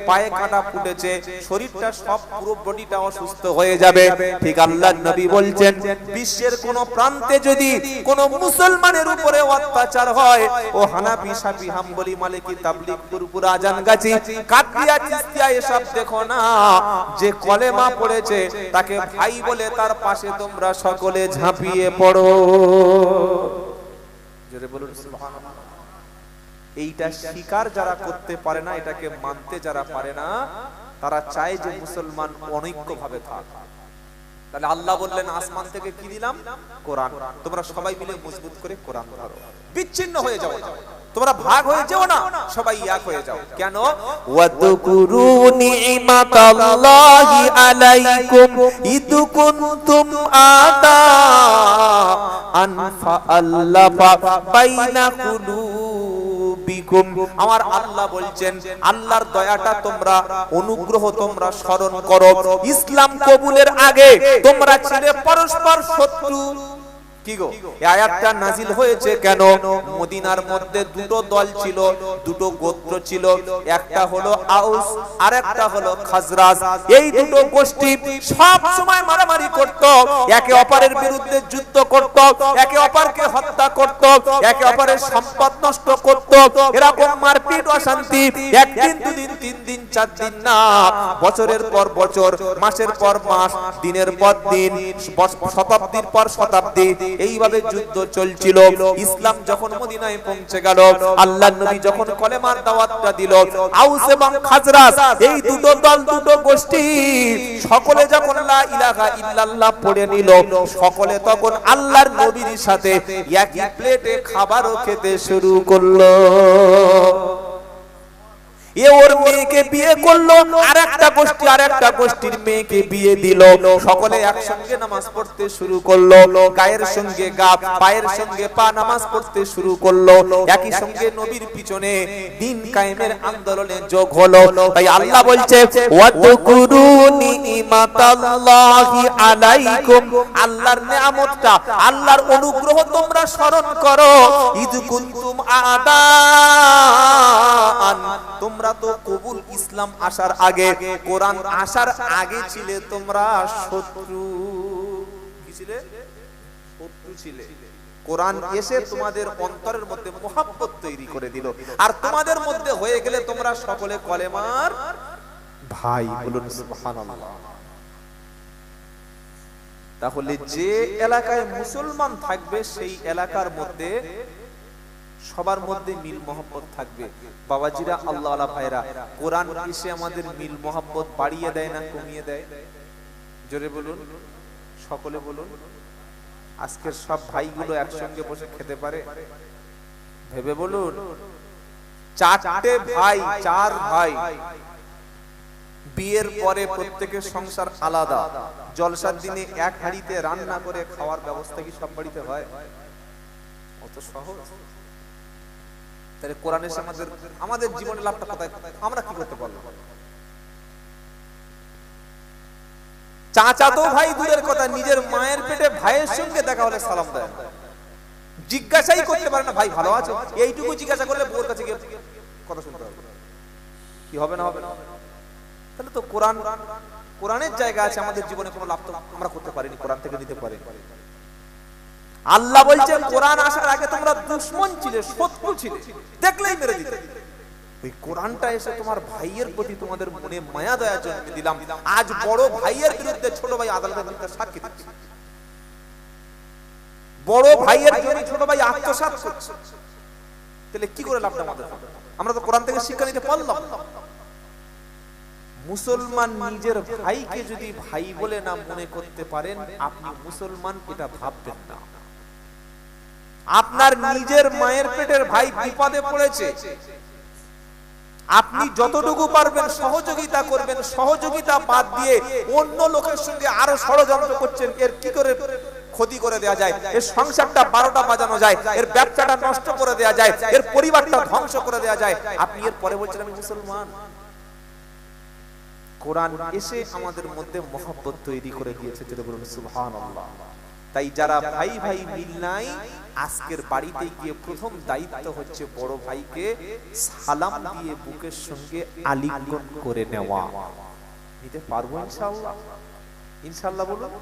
পায়ে কাঁটা ফুটেছে, শরীরটা সব পুরো বডিটা অসুস্থ হয়ে যাবে। ঠিক আল্লাহর নবী বলছেন বিশ্বের কোন প্রান্তে যদি কোন মুসলমানের উপরে অত্যাচার হয়, ও হানাফি, শাফি, হাম্বলি, মালিকি, তাবলিগ, পুরপুরা, আজানগাছি, কাদরিয়া, চিশতিয়া এসব দেখো না, যে কলেমা পড়েছে তাকে ভাই বলে তার পাশে তোমরা সকলে ঝাঁপিয়ে পড়ো। জোরে বলুন সুবহানাল্লাহ। এইটা স্বীকার যারা করতে পারে না, এটাকে মানতে যারা পারে না, তারা চায় যে মুসলমান অনৈক্য ভাবে থাক। তাহলে আল্লাহ বললেন আসমান থেকে কি দিলাম? কোরআন। তোমরা সবাই মিলে মজবুত করে কোরআন ধরো, বিচ্ছিন্ন হয়ে যাও না, তোমরা ভাগ হয়ে যাও না, সবাই এক হয়ে যাও। কেন? ওয়াদকুরু নি'মাতাল্লাহি আলাইকুম ইদ কুনতুম আদাআন ফাআল্লাফা বাইনা কুলুবিকুম। আমার আল্লাহ বলছেন আল্লাহর দয়াটা তোমরা, অনুগ্রহ তোমরা স্মরণ করো। ইসলাম কবুলের আগে তোমরা ছিলে পরস্পর শত্রু। কি গো, এই আয়াতটা নাজিল হয়েছে কেন? মদিনার মধ্যে দুটো দল ছিল, দুটো গোত্র ছিল, একটা হলো আউস আর একটা হলো খাজরাজ। এই দুটো গোষ্ঠী সব সময় মারামারি করত, একে অপরের বিরুদ্ধে যুদ্ধ করত, একে অপরকে হত্যা করত, একে অপরের সম্পদ নষ্ট করত। এরকম মারপিট, অশান্তি একদিন, দুদিন, 3 দিন, 4 দিন না, বছরের পর বছর, মাসের পর মাস, দিনের পর দিন, শতাব্দীর পর শতাব্দী এইভাবে যুদ্ধ চলছিল। ইসলাম যখন মদিনায় পৌঁছে গেল, আল্লাহর নবী যখন কলেমার দাওয়াতটা দিল, আউস এবং খাজরাজ এই দুটো দল, দুটো গোষ্ঠী সকলে যখন লা ইলাহা ইল্লাল্লাহ পড়ে নিল, সকলে তখন আল্লাহর নবীর সাথে একই প্লেটে খাবারও খেতে শুরু করলো। এ ওর মেয়েকে বিয়ে করলো, আরেকটা গোষ্ঠী আরেকটা গোষ্ঠীর মেয়েকে বিয়ে দিল, সকলে একসঙ্গে নামাজ পড়তে শুরু করলো, গায়ের সঙ্গে গা, পায়ের সঙ্গে পা নামাজ পড়তে শুরু করলো, একই সঙ্গে নবীর পিছনে দ্বীন কায়েমের আন্দোলনে যোগ হলো। তাই আল্লাহ বলছে ওয়াদকুরু নি'মাতাল্লাহি আলাইকুম, আল্লাহর নিয়ামতটা, আল্লাহর অনুগ্রহ তোমরা স্মরণ করো। ইদ কুনতুম আদাআন, তোমরা তো কবুল ইসলাম আসার আগে, কোরআন আসার আগে ছিলে তোমরা শত্রু। কি ছিলে? শত্রু ছিলে। কোরআন এসে তোমাদের অন্তরের মধ্যে মোহাব্বত তৈরি করে দিল, আর তোমাদের মধ্যে হয়ে গেলে তোমরা সকলে কলেমার ভাই। বলুন সুবহানাল্লাহ। তাহলে যে এলাকায় মুসলমান থাকবে সেই এলাকার মধ্যে সবার মধ্যে মিল মহব্বত থাকবে। বাবাজিরা, আল্লাহ ওয়ালা ভাইরা, কোরআন এসে আমাদের মিল মহব্বত বাড়িয়ে দেয় না কমিয়ে দেয়? জোরে বলুন, সকলে বলুন। আজকের সব ভাইগুলো একসঙ্গে বসে খেতে পারে? ভেবে বলুন। চারটে ভাই, চার ভাই, বিয়ের পরে প্রত্যেকের সংসার আলাদা, জলসার দিনে এক হাঁড়িতে রান্না করে খাওয়ার ব্যবস্থা কি সব বাড়িতে হয়? অত সহজ? তাহলে কোরআন এসে আমাদের জীবনের লাভটা কোথায়? আমরা কি করতে পারলাম? চাচাতো ভাই দূরের কথা, নিজের মায়ের পেটে ভাইয়ের সঙ্গে দেখা হলে সালাম দেয়, জিজ্ঞাসাই করতে পারে না ভাই ভালো আছো, এইটুকু জিজ্ঞাসা করলে বউর কাছে গিয়ে কথা শুনতে হবে। কি হবে না হবে না? তাহলে তো কোরআনের জায়গা আছে আমাদের জীবনে, কোনো লাভ তো আমরা করতে পারিনি, কোরআন থেকে নিতে পারি। আল্লাহ বলছেন কোরআন আসার আগে তোমরা দুশমন ছিলে, শত্রু ছিলে, দেখলেই মেরে দিতে। ওই কোরআনটা এসে তোমার ভাইয়ের প্রতি তোমাদের মনে মায়া দয়া জন্মে দিলাম। আজ বড় ভাইয়ের বিরুদ্ধে ছোট ভাই আদালতের বিরুদ্ধে সাক্ষী দিচ্ছে, বড় ভাইয়ের জন্য ছোট ভাই আত্মসাৎ করছে। তাহলে কি করে লাভটা আমাদের? আমরা তো কোরআন থেকে শিক্ষা নিতে পারলাম। মুসলমান নিজের ভাইকে যদি ভাই বলে না মনে করতে পারেন, আপনি মুসলমান এটা ভাববেন না। আপনার নিজের মায়ের পেটের ভাই বিপদে পড়েছে, আপনি যতটুকু পারবেন সহযোগিতা করবেন। সহযোগিতা বাদ দিয়ে অন্য লোকের সঙ্গে আরো ষড়যন্ত্র করছেন, এর কি করে ক্ষতি করে দেয়া যায়, এর সংসারটা 12টা বাজানো যায়, এর ব্যবসাটা নষ্ট করে দেয়া যায়, এর পরিবারটা ধ্বংস করে দেয়া যায়, আপনি এর পরে বলছেন আমি মুসলমান। কোরআন এসে আমাদের মধ্যে মহব্বত তৈরি করে দিয়েছে, যেটা বলুন সুবহানাল্লাহ। তাই যারা ভাই ভাই মিল নাই, আজকের বাড়িতে গিয়ে প্রথম দায়িত্ব হচ্ছে বড় ভাইকে সালাম দিয়ে বুকের সঙ্গে আলিঙ্গন করে নেওয়া। নিতে পারবো ইনশাআল্লাহ? ইনশাআল্লাহ বলুন।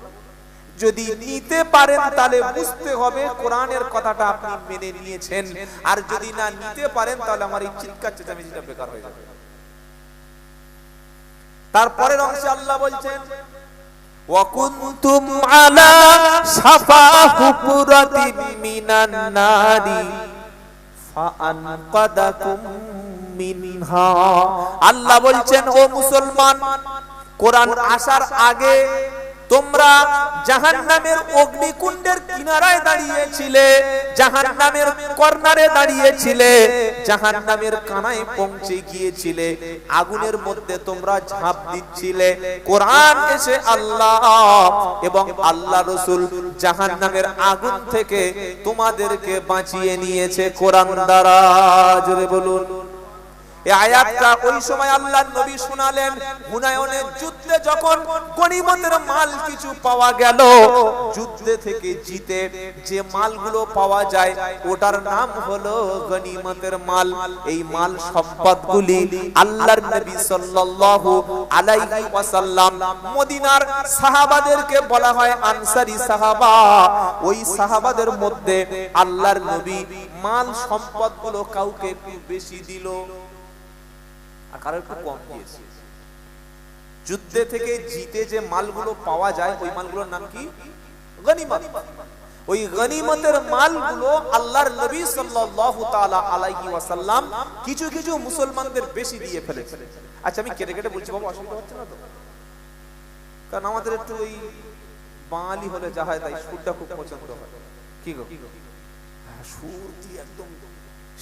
যদি নিতে পারেন তাহলে বুঝতে হবে কোরআনের কথাটা আপনি মেনে নিয়েছেন, আর যদি না নিতে পারেন তাহলে আমার এই চিৎকার চেঁচামেচিটা বেকার হয়ে যাবে। তারপরের অংশে আল্লাহ বলছেন ওয়াকুনতুম আলা শাফা হুফরাতিন মিনান নারি ফাআনকাদাকুম মিনহা। আল্লাহ বলছেন ও মুসলমান, কোরআন আসার আগে তোমরা জাহান্নামের অগ্নিকুণ্ডের কিনারায় দাঁড়িয়েছিলে, জাহান্নামের কর্নারে দাঁড়িয়েছিলে, জাহান্নামের কানায় পৌঁছে গিয়েছিলে, আগুনের মধ্যে তোমরা ঝাঁপ দিচ্ছিলে। কোরআন এসে আল্লাহ এবং আল্লাহ রাসূল জাহান্নামের আগুন থেকে তোমাদেরকে বাঁচিয়ে নিয়েছে কোরআন দ্বারা। জোরে বলুন। এই আয়াতটা ওই সময় আল্লাহর নবী শোনালেন হুনায়নের যুদ্ধে, যখন গনিমতের মাল কিছু পাওয়া গেল, যুদ্ধে থেকে জিতে যে মালগুলো পাওয়া যায় ওটার নাম হলো গনিমতের মাল। এই মাল সম্পদগুলি আল্লাহর নবী সাল্লাল্লাহু আলাইহি ওয়াসাল্লাম মদিনার সাহাবাদেরকে বলা হয় আনসারী সাহাবা। ওই সাহাবাদের মধ্যে আল্লাহর নবী মাল সম্পদগুলো কাউকে একটু বেশি দিল, আর কারো একটু কম দিয়েছে। যুদ্ধে থেকে জিতে যে মালগুলো পাওয়া যায় ওই মালগুলোর নাম কি? গনিমত। ওই গনিমতের মালগুলো আল্লাহর নবী সাল্লাল্লাহু তাআলা আলাইহি ওয়াসাল্লাম কিছু কিছু মুসলমানদের বেশি দিয়ে ফেলেছে। আচ্ছা আমি কেটে কেটে বলছি বাবা, অসুবিধা হচ্ছে না তো? কারণ আমাদের একটু ওই বাঙালি হলে যা হয় তাই সুরটা খুব পছন্দ হয়। কি গো? হ্যাঁ, সুর দিয়ে একদম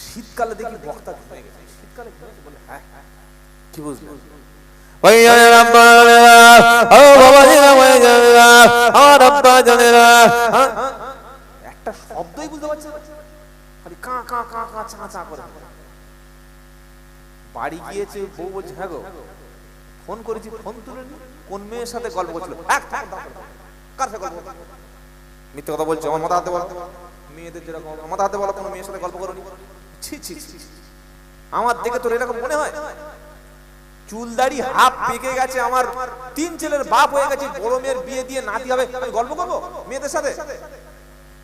শীতকালে দেখি বক্তা হয়ে গেছে। শীতকালে বলে হ্যাঁ কি বুঝলে? একটা শব্দই বুঝতে পারছে না, খালি কা কা কা কা চা চা করে। বাড়ি গিয়েছে, বউ বলছে হ্যাঁ গো ফোন করেছি, ফোন তুলেনি, কোন মেয়ের সাথে গল্প করছিল? কার সাথে গল্প? মিথ্যে কথা বলছে, আমার মাথা হাতে বলো। মেয়েদের যেরকম মাথা হাতে বলো, কোনো মেয়ের সাথে গল্প করোনি? ছি ছি ছি, আমার দেখে তোর এরকম মনে হয়? চুলদাড়ি হাফ পেকে গেছে, আমার 3 ছেলের বাপ হয়ে গেছে, বড় মেয়ের বিয়ে দিয়ে নাতি হবে, আমি গল্প করবো মেয়েদের সাথে?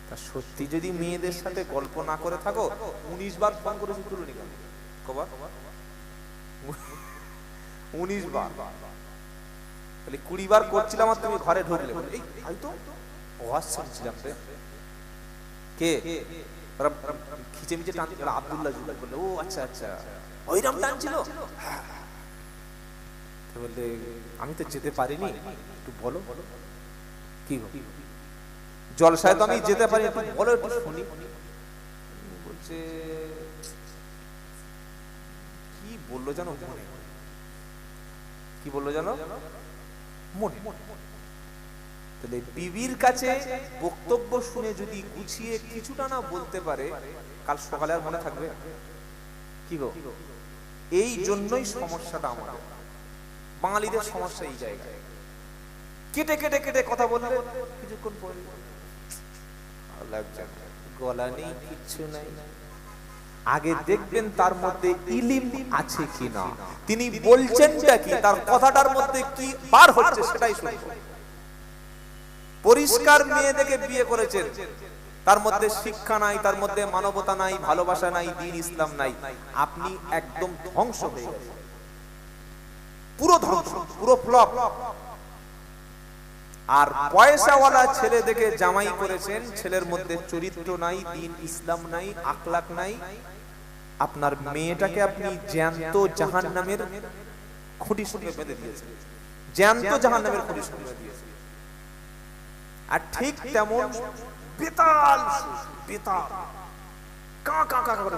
তা সত্যি যদি মেয়েদের সাথে গল্প না করে থাকো, 19 বার ফোন করেছি তুলুনি কেন? কবার? 19 বার। তাহলে 20 বার করছিলাম আর তুমি ঘরে ঢুকলে। এই আমি তো ওয়াজ শুনছিলাম রে। কে? ওরা খিচে মিচে টানতে গেল, আব্দুল্লাহ জুবাইর বললো ও আচ্ছা আচ্ছা ওইরকম টানছিল। বললে আমি তো যেতে পারিনি, একটু বলো কি গো, জলসায় তো আমি যেতে পারি, একটু বলো একটু শুনি। বলছে কি বললো জানো, কি বললো জানো মনে। তাহলে বিবির কাছে বক্তব্য শুনে যদি গুছিয়ে কিছুটা না বলতে পারে, কাল সকালে আর মনে থাকবে কি গো? এই জন্যই সমস্যাটা আমাদের বাঙালিদের সমস্যা এই জায়গায়। কেটে কেটে কেটে কথা বললে কিছুক্ষণ পরে লাগছে, গলা নেই, কিচ্ছু নাই। আগে দেখবেন তার মধ্যে ইলিম আছে কিনা, তিনি বলছেনটা কি, তার কথাটার মধ্যে কি বার হচ্ছে সেটাই শুনবো। পরিষ্কার মেয়ে দেখে বিয়ে করেছেন, তার মধ্যে শিক্ষা নাই, তার মধ্যে মানবতা নাই, ভালোবাসা নাই, দ্বীন ইসলাম নাই, আপনি একদম ধ্বংস হয়ে গেছেন, পুরো ধ্বংস, পুরো ফ্লপ। আর পয়সাওয়ালা ছেলে দেখে জামাই করেছেন, ছেলের মধ্যে চরিত্র নাই, দ্বীন ইসলাম নাই, আখলাক নাই, আপনার মেয়েটাকে আপনি জ্যান্ত জাহান্নামের খুঁটির সঙ্গে বেঁধে দিয়েছেন, জ্যান্ত জাহান্নামের খুঁটির সঙ্গে বেঁধে দিয়েছেন। আর ঠিক তেমন বেতাল বেতাল কা কা কা করে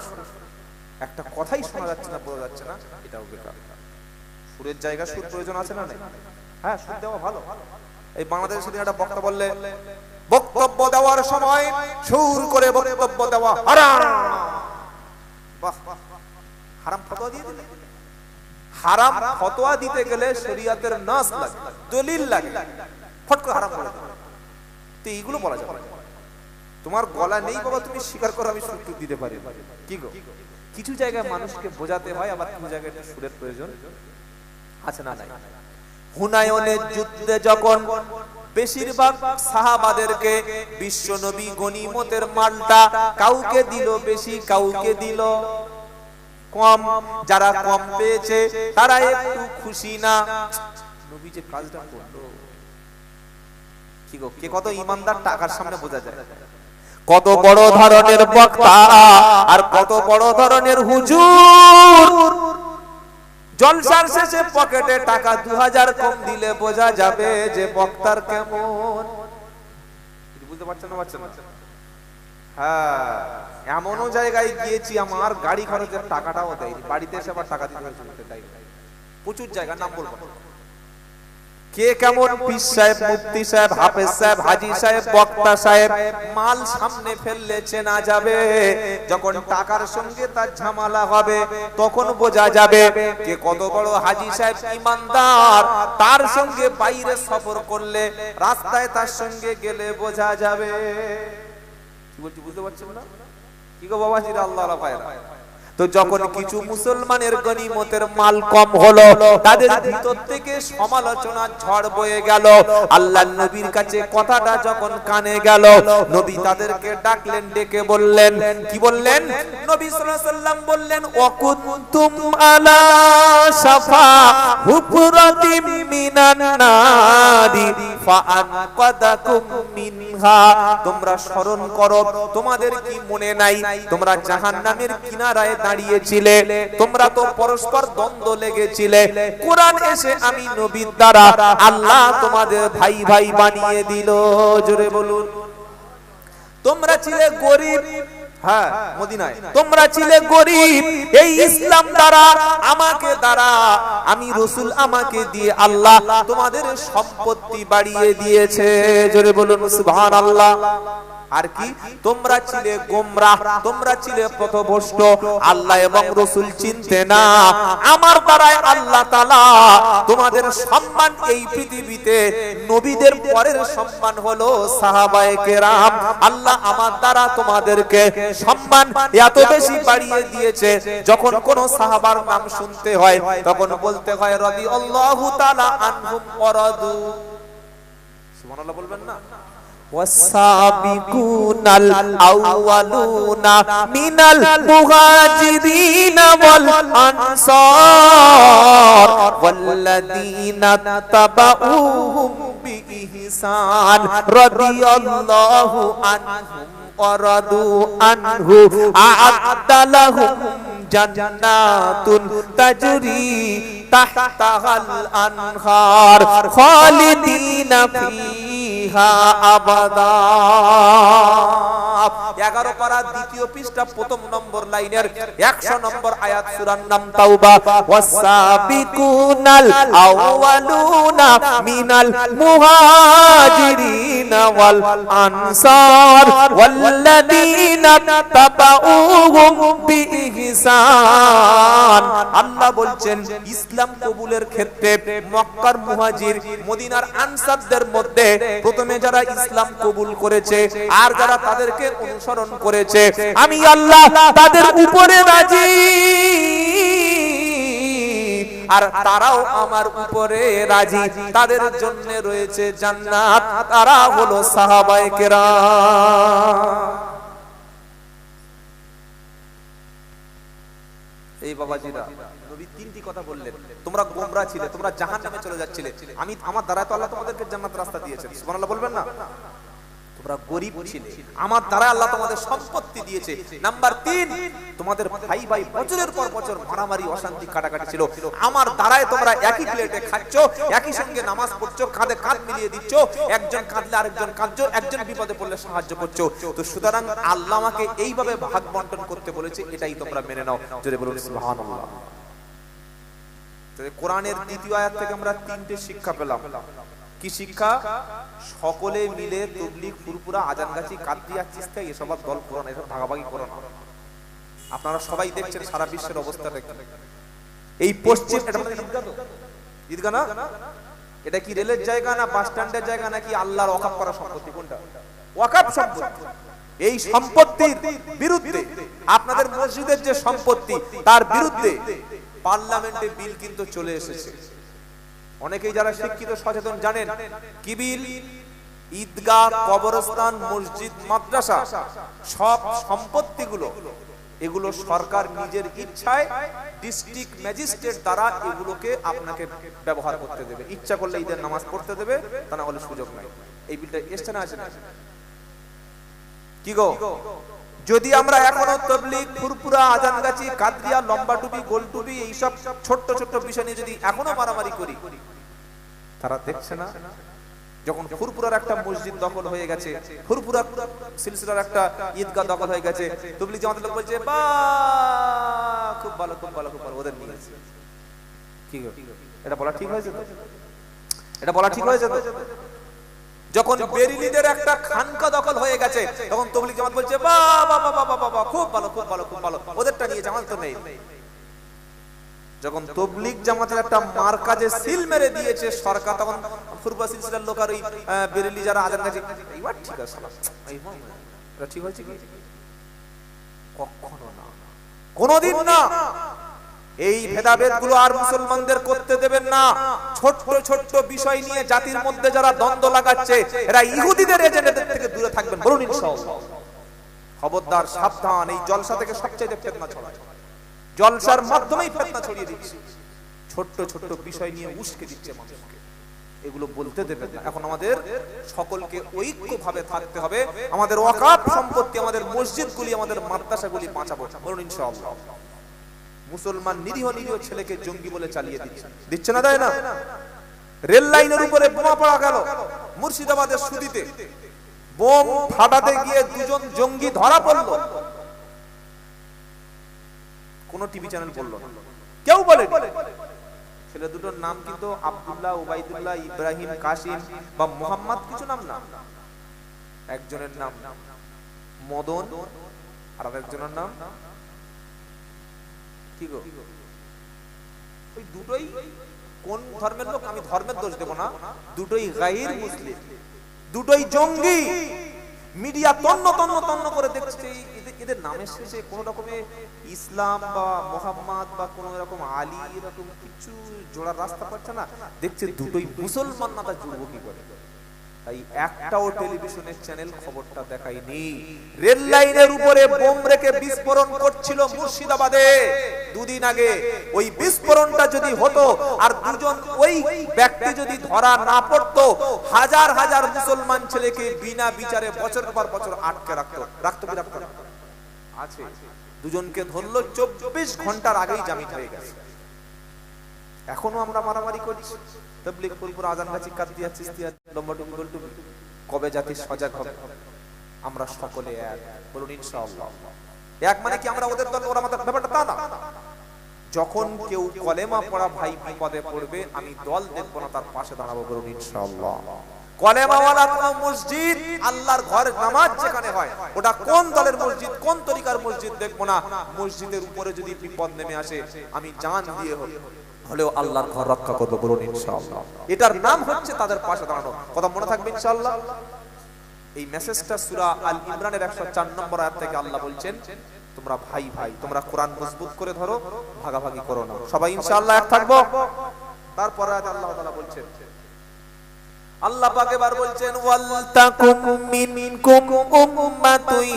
একটা কথাই শোনা যাচ্ছে না, বোঝা যাচ্ছে না, এটাও বেকার। সুরের জায়গা সুর প্রয়োজন আছে না? হ্যাঁ, সুর দেওয়া ভালো। এই বাংলাদেশের সেদিন একটা বক্তা বললে, বক্তব্য দেওয়ার সময় সুর করে বক্তব্য দেওয়া হারাম। বাহ, হারাম ফতোয়া দিয়ে দিলে। হারাম ফতোয়া দিতে গেলে শরীয়তের নাস লাগে, দলিল লাগে, ফট করে হারাম বলে দেবে। তো এইগুলো বলা যাবে না। তোমার গলা নেই বাবা, তুমি স্বীকার করো আমি সুর দিতে পারি, কি গো? কিছু জায়গায় মানুষকে বোঝাতে হয়, আবার কিছু জায়গায় একটু সুরের প্রয়োজন আছে না? নাই। হুনায়নের যুদ্ধে যখন বেশিরভাগ সাহাবাদেরকে বিশ্ব নবী গনিমতের মালটা কাউকে দিল বেশি, কাউকে দিল কম, যারা কম পেয়েছে তারা একটু খুশি না। নবী যে কাজটা করলো, কি গো, কে কত ইমানদার টাকার সামনে বোঝা যায়। কত বড় ধরনের বক্তা আর কত বড় ধরনের হুজুর, জলসার শেষে পকেটে টাকা 2000 কম দিলে বোঝা যাবে যে বক্তার কেমন। বুঝতে পারছেন না? পারছেন না? হ্যাঁ, এমনও জায়গায় গিয়েছি আমার গাড়ি খরচের টাকাটাও দেয়নি, বাড়িতে এসে আবার টাকা দিতে হয়েছে। প্রচুর জায়গা, নাম বলবো। কে কেমন পীর সাহেব, মুফতি সাহেব, হাফেজ সাহেব, হাজী সাহেব, বক্তা সাহেব, মাল সামনে ফেললে চেনা যাবে। যখন টাকার সঙ্গে তার ঝামেলা হবে তখন বোঝা যাবে কে কত বড় হাজী সাহেব, ইমানদার। তার সঙ্গে বাইরে সফর করলে, রাস্তায় তার সঙ্গে গেলে বোঝা যাবে। কি বলছি বুঝতে পারছেন না? কি গো বাবাজিরা, আল্লাহ আল্লাহ পায়রা। তো যখন কিছু মুসলমানের গনিমতের মাল কম হলো, তাদের ভিতর থেকে সমালোচনার ঝড় বয়ে গেল। আল্লাহর নবীর কাছে কথাটা যখন কানে গেল, নবী তাদেরকে ডাকলেন, ডেকে বললেন, কি বললেন? নবী সাল্লাল্লাহু আলাইহি ওয়াসাল্লাম বললেন, ওয়াকুনতুম আলা শাফা হুফরাতিম মিনান নারি ফাআনকাদাকুম মিনহা। তোমরা স্মরণ করো, তোমাদের কি মনে নাই তোমরা জাহান্নামের কিনারায় দাঁড়িয়েছিলে, তোমরা তো পরস্পর দ্বন্দ্ব লেগেছিলে। কোরআন এসে আমি নবীর দ্বারা আল্লাহ তোমাদের ভাই ভাই বানিয়ে দিল। জোরে বলুন। তোমরা ছিলে গরিব, হ্যাঁ মদিনায় তোমরা ছিলে গরিব, এই ইসলাম দ্বারা আমাকে দ্বারা আমি রাসূল আমাকে দিয়ে আল্লাহ তোমাদের সম্পত্তি বাড়িয়ে দিয়েছে। জোরে বলুন সুবহানাল্লাহ। আর কি, তোমরা ছিলে গোমরাহ, তোমরা ছিলে পথভ্রষ্ট, আল্লাহ এবং রাসূল চিনতে না। আমার দ্বারাই আল্লাহ তাআলা তোমাদের সম্মান এই পৃথিবীতে, নবীদের পরের সম্মান হলো সাহাবায়ে কেরাম। আল্লাহ আমার দ্বারা তোমাদেরকে সম্মান এত বেশি বাড়িয়ে দিয়েছে, যখন কোন সাহাবার নাম শুনতে হয় তখন বলতে হয় রাদিয়াল্লাহু তাআলা আনহুম ওয়া রাদু। সুবহানাল্লাহ বলবেন না? والسابقون الأولون من المهاجرين والأنصار والذين اتبعوهم بإحسان رضي الله عنهم ওয়ারাদু আনহু আ'আদ্দা লাহুম জান্নাতুন তাজরি তাহতাহাল আনহার খালিদিনা ফিহা আবাদা। 11 পারা দ্বিতীয় পৃষ্ঠা প্রথম নম্বর লাইনের 100 নম্বর আয়াত, সূরার নাম তাওবা। ওয়াসাবিকুনাল আউয়ালুনা মিনাল মুহাজিরিনা ওয়াল আনসার ওয়াল্লাযীনা তাবাউহুম বিইহসান। আল্লাহ বলছেন ইসলাম কবুলের ক্ষেত্রে মক্কার মুহাজির, মদিনার আনসারদের মধ্যে প্রথমে যারা ইসলাম কবুল করেছে আর যারা তাদেরকে অনুসরণ করেছে, আমি আল্লাহ তাদের উপরে রাজি, আর তারাও আমার উপরে রাজি। তাদের জন্য রয়েছে জান্নাত, তারা হলো সাহাবায়ে কেরাম। এই বাবাজিরা, নবী তিনটি কথা বললেন, তোমরা গোমরা ছিলে, তোমরা জাহান্নামে চলে যাচ্ছিলে, আমি আমার দ্বারা তো আল্লাহ তোমাদেরকে জান্নাতের রাস্তা দিয়েছেন। সুবহানাল্লাহ বলবেন না? তোমরা গরীব ছিলে, আমার দ্বারা আল্লাহ তোমাদের সম্পত্তি দিয়েছে। নাম্বার 3, তোমাদের ভাই ভাই বছরের পর বছর মারামারি অশান্তি কাটাকাটি ছিল, আমার দ্বারায় তোমরা একই প্লেটে খাচ্ছ, একই সঙ্গে নামাজ পড়ছো, কাঁধে কাঁধ মিলিয়ে দিচ্ছ, একজন কাঁদলে আরেকজন কাঁদছো, একজন বিপদে পড়লে সাহায্য করছো। তো সুতরাং আল্লাহ আমাকে এইভাবে ভাগ বন্টন করতে বলেছে, এটাই তোমরা মেনে নাও। জোরে বলুন সুবহানাল্লাহ। কোরআনের দ্বিতীয় আয়াত থেকে আমরা 3টে শিক্ষা পেলাম। কি শিক্ষা? সকলে মিলে তাবলীগ, ফুরফুরা, আজানগাছি, কাদরিয়া, চিশতিয়া এসব দল কোরআন, এসব ভাগাভাগি করো না। আপনারা সবাই দেখছেন সারা বিশ্বের অবস্থাটা কি। এই পশ্চিম, এটা মানে ঈদগাহ তো? ঈদগাহ না? এটা কি রেলের জায়গা না বাস স্ট্যান্ডের জায়গা নাকি আল্লাহর ওয়াকফ করা সম্পত্তি? কোনটা? ওয়াকফ সম্পত্তি। এই সম্পত্তির বিরুদ্ধে, আপনাদের মসজিদের যে সম্পত্তি তার বিরুদ্ধে পার্লামেন্টে বিল কিন্তু চলে এসেছে। অনেকেই যারা শিক্ষিত সচেতন জানেন কি বিল? ঈদগাহ, কবরস্থান, মসজিদ, মাদ্রাসা সব সম্পত্তিগুলো, এগুলো সরকার নিজের ইচ্ছায় ডিস্ট্রিক্ট ম্যাজিস্ট্রেট দ্বারা এগুলোকে আপনাকে ব্যবহার করতে দেবে। ইচ্ছা করলে ঈদের নামাজ পড়তে দেবে, তা না হলে সুযোগ নাই। এই বিলটা এসছে না আছে না? কি গো, যদি আমরা এখনো তাবলীগ, ফুরফুরা, আজানগাছি, কাদরিয়া, লম্বা টুপি, গোল টুপি এইসব ছোট্ট ছোট্ট বিষয় নিয়ে যদি এখনো মারামারি করি, তারা দেখছে না? যখন ফুরফুরার একটা মসজিদ দখল হয়ে গেছে, ফুরফুরা সিলসিলার একটা ঈদগাহ দখল হয়ে গেছে, তাবলীগ জামাতের লোক বলছে বাহ খুব ভালো, খুব ভালো, খুব ভালো, ওদের নিয়েছে। কি গো, এটা বলা ঠিক হয়েছে তো? এটা বলা ঠিক হয়েছে তো? যখন বেরিলিদের একটা খানকা দখল হয়ে গেছে, তখন তাবলীগ জামাত বলছে বাহ বাহ বাহ বাহ বাহ খুব ভালো, খুব ভালো, খুব ভালো, ওদেরটা নিয়ে জামাত তো নেই। যখন তাবলীগ জামাতের একটা মার্কাজে সিল মেরে দিয়েছে সরকার, তখন ফুরফুরা সিলসিলার লোক আর ওই বেরিলি যারা আজান গাছে, এইবার ঠিক আছে, এটা ঠিক হয়েছে কি? কখনো না, কোনোদিন না। এই ভেদাভেদ গুলো আর মুসলমানদের করতে দেবেন না। ছোট্ট ছোট্ট বিষয় নিয়ে জাতির মধ্যে যারা দ্বন্দ্ব লাগাচ্ছে, এরা ইহুদিদের এজেন্টদের থেকে দূরে থাকবেন, বলুন ইনশাআল্লাহ। খবরদার, সাবধান। এই জলসা থেকে সবচেয়ে ফিতনা ছড়ায়, জলসার মাধ্যমেই ফিতনা ছড়িয়ে দিচ্ছে, ছোট্ট ছোট্ট বিষয় নিয়ে উস্কে দিচ্ছে মানুষকে, এগুলো বলতে দেবেন না। এখন আমাদের সকলকে ঐক্যভাবে থাকতে হবে। আমাদের ওয়াকফ সম্পত্তি, আমাদের মসজিদগুলি, আমাদের মাদ্রাসাগুলি বাঁচাবো, বলুন ইনশাআল্লাহ। মুসলমান নিরীহ নিরীহ ছেলেকে জঙ্গি বলে চালিয়ে দিচ্ছে, দিচ্ছে না, দেয় না? রেল লাইনের উপরে বোমা পড়া গেল মুর্শিদাবাদের সুদিতে, বোম ফাটাতে গিয়ে 2 জন জঙ্গি ধরা পড়ল, কোন টিভি চ্যানেল বললো না, কেউ বলে। ছেলে দুটোর নাম কিন্তু আব্দুল্লাহ, উবাইদুল্লাহ, ইব্রাহিম, কাসিম বা মোহাম্মদ, কিছু নাম না। একজনের নাম মদন আর আরেকজনের নাম কি গো? ওই দুটোই কোন ধর্মের লোক? আমি ধর্মের দোষ দেব না, দুটোই গায়র মুসলিম, দুটোই জঙ্গি। মিডিয়া তন্ন তন্ন তন্ন করে দেখছে এদের নামের শেষে কোন রকমে ইসলাম বা মোহাম্মদ বা কোন রকম আলী এরকম কিছু জোড়ার রাস্তা পাচ্ছে না, দেখছে দুটোই মুসলমান, না তা জুড়বো কি করে? তাই একটাও টেলিভিশনের চ্যানেল খবরটা দেখায়নি। রেল লাইনের উপরে বোম রেখে বিস্ফোরণ করছিল মুর্শিদাবাদে দুদিন আগে। ওই বিস্ফোরণটা যদি হতো আর দুজন ওই ব্যক্তি যদি ধরা না পড়তো, হাজার হাজার মুসলমান ছেলেকে বিনা বিচারে বছরের পর বছর আটকে রাখতো আছে। দুজনকে ধরলো, 24 ঘন্টার আগেই জামিন হয়ে গেছে। এখনো আমরা মারামারি করছি, তাবলীগ ফুলপুর আজান গাছি কাদিয়া চিশতিয়া লম্বা টুপি গোল টুপি। কবে জাতি সজাগ হবে? আমরা সকলে এক, বলুন ইনশাআল্লাহ। এক মানে কি আমরা ওদের দল ওরা আমাদের, ব্যাপারটা তা না। যখন কেউ কলেমা পড়া ভাই বিপদে পড়বে, আমি দল দেখব না, তার পাশে দাঁড়াবো, বলুন ইনশাআল্লাহ। কলেমাওয়ালা কোন মসজিদ, আল্লাহর ঘর নামাজ যেখানে হয়, ওটা কোন দলের মসজিদ, কোন তরিকার মসজিদ দেখবো না। মসজিদের উপরে যদি বিপদ নেমে আসে, আমি জান দিয়ে হলেও আল্লাহর ঘর রক্ষা করবো, বলুন ইনশাআল্লাহ। এটার নাম হচ্ছে তাদের পাশে দাঁড়ানো। কথা মনে থাকবে ইনশাআল্লাহ। এই মেসেজটা সূরা আল ইমরানের 104 নম্বর আয়াত থেকে আল্লাহ বলছেন, তোমরা ভাই ভাই, তোমরা কোরআন মজবুত করে ধরো, ভাগাভাগি করো না, সবাই ইনশাআল্লাহ এক থাকবো। তারপরে আল্লাহ তাআলা বলছেন, আল্লাহ পাক এবার বলছেন, ওয়াল তাকুম মিনকুম উম্মাতুন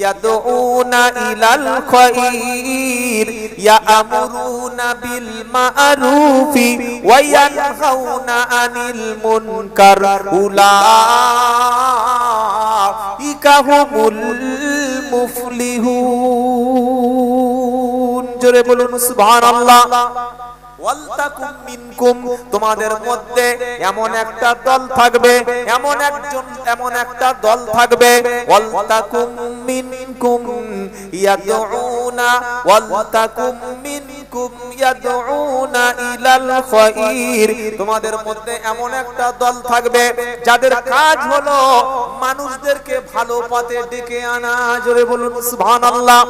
ইয়াদউনা ইলাল খায়র ইয়া'মুরুনা বিল মা'রুফি ওয়া ইয়ানহাউনা আনিল মুনকার উলাইকা হুমুল মুফলিহুন। জোরে বলুন সুবহানাল্লাহ। ওয়ালতাকুম মিনকুম, তোমাদের মধ্যে এমন একটা দল থাকবে, এমন একটা দল থাকবে। ওয়ালতাকুম মিনকুম ইয়াদউনা, ওয়ালতাকুম মিনকুম ইয়াদউনা ইলাল খায়র, তোমাদের মধ্যে এমন একটা দল থাকবে যাদের কাজ হলো মানুষদেরকে ভালো পথে ডেকে আনা। জোরে বলুন সুবহানাল্লাহ।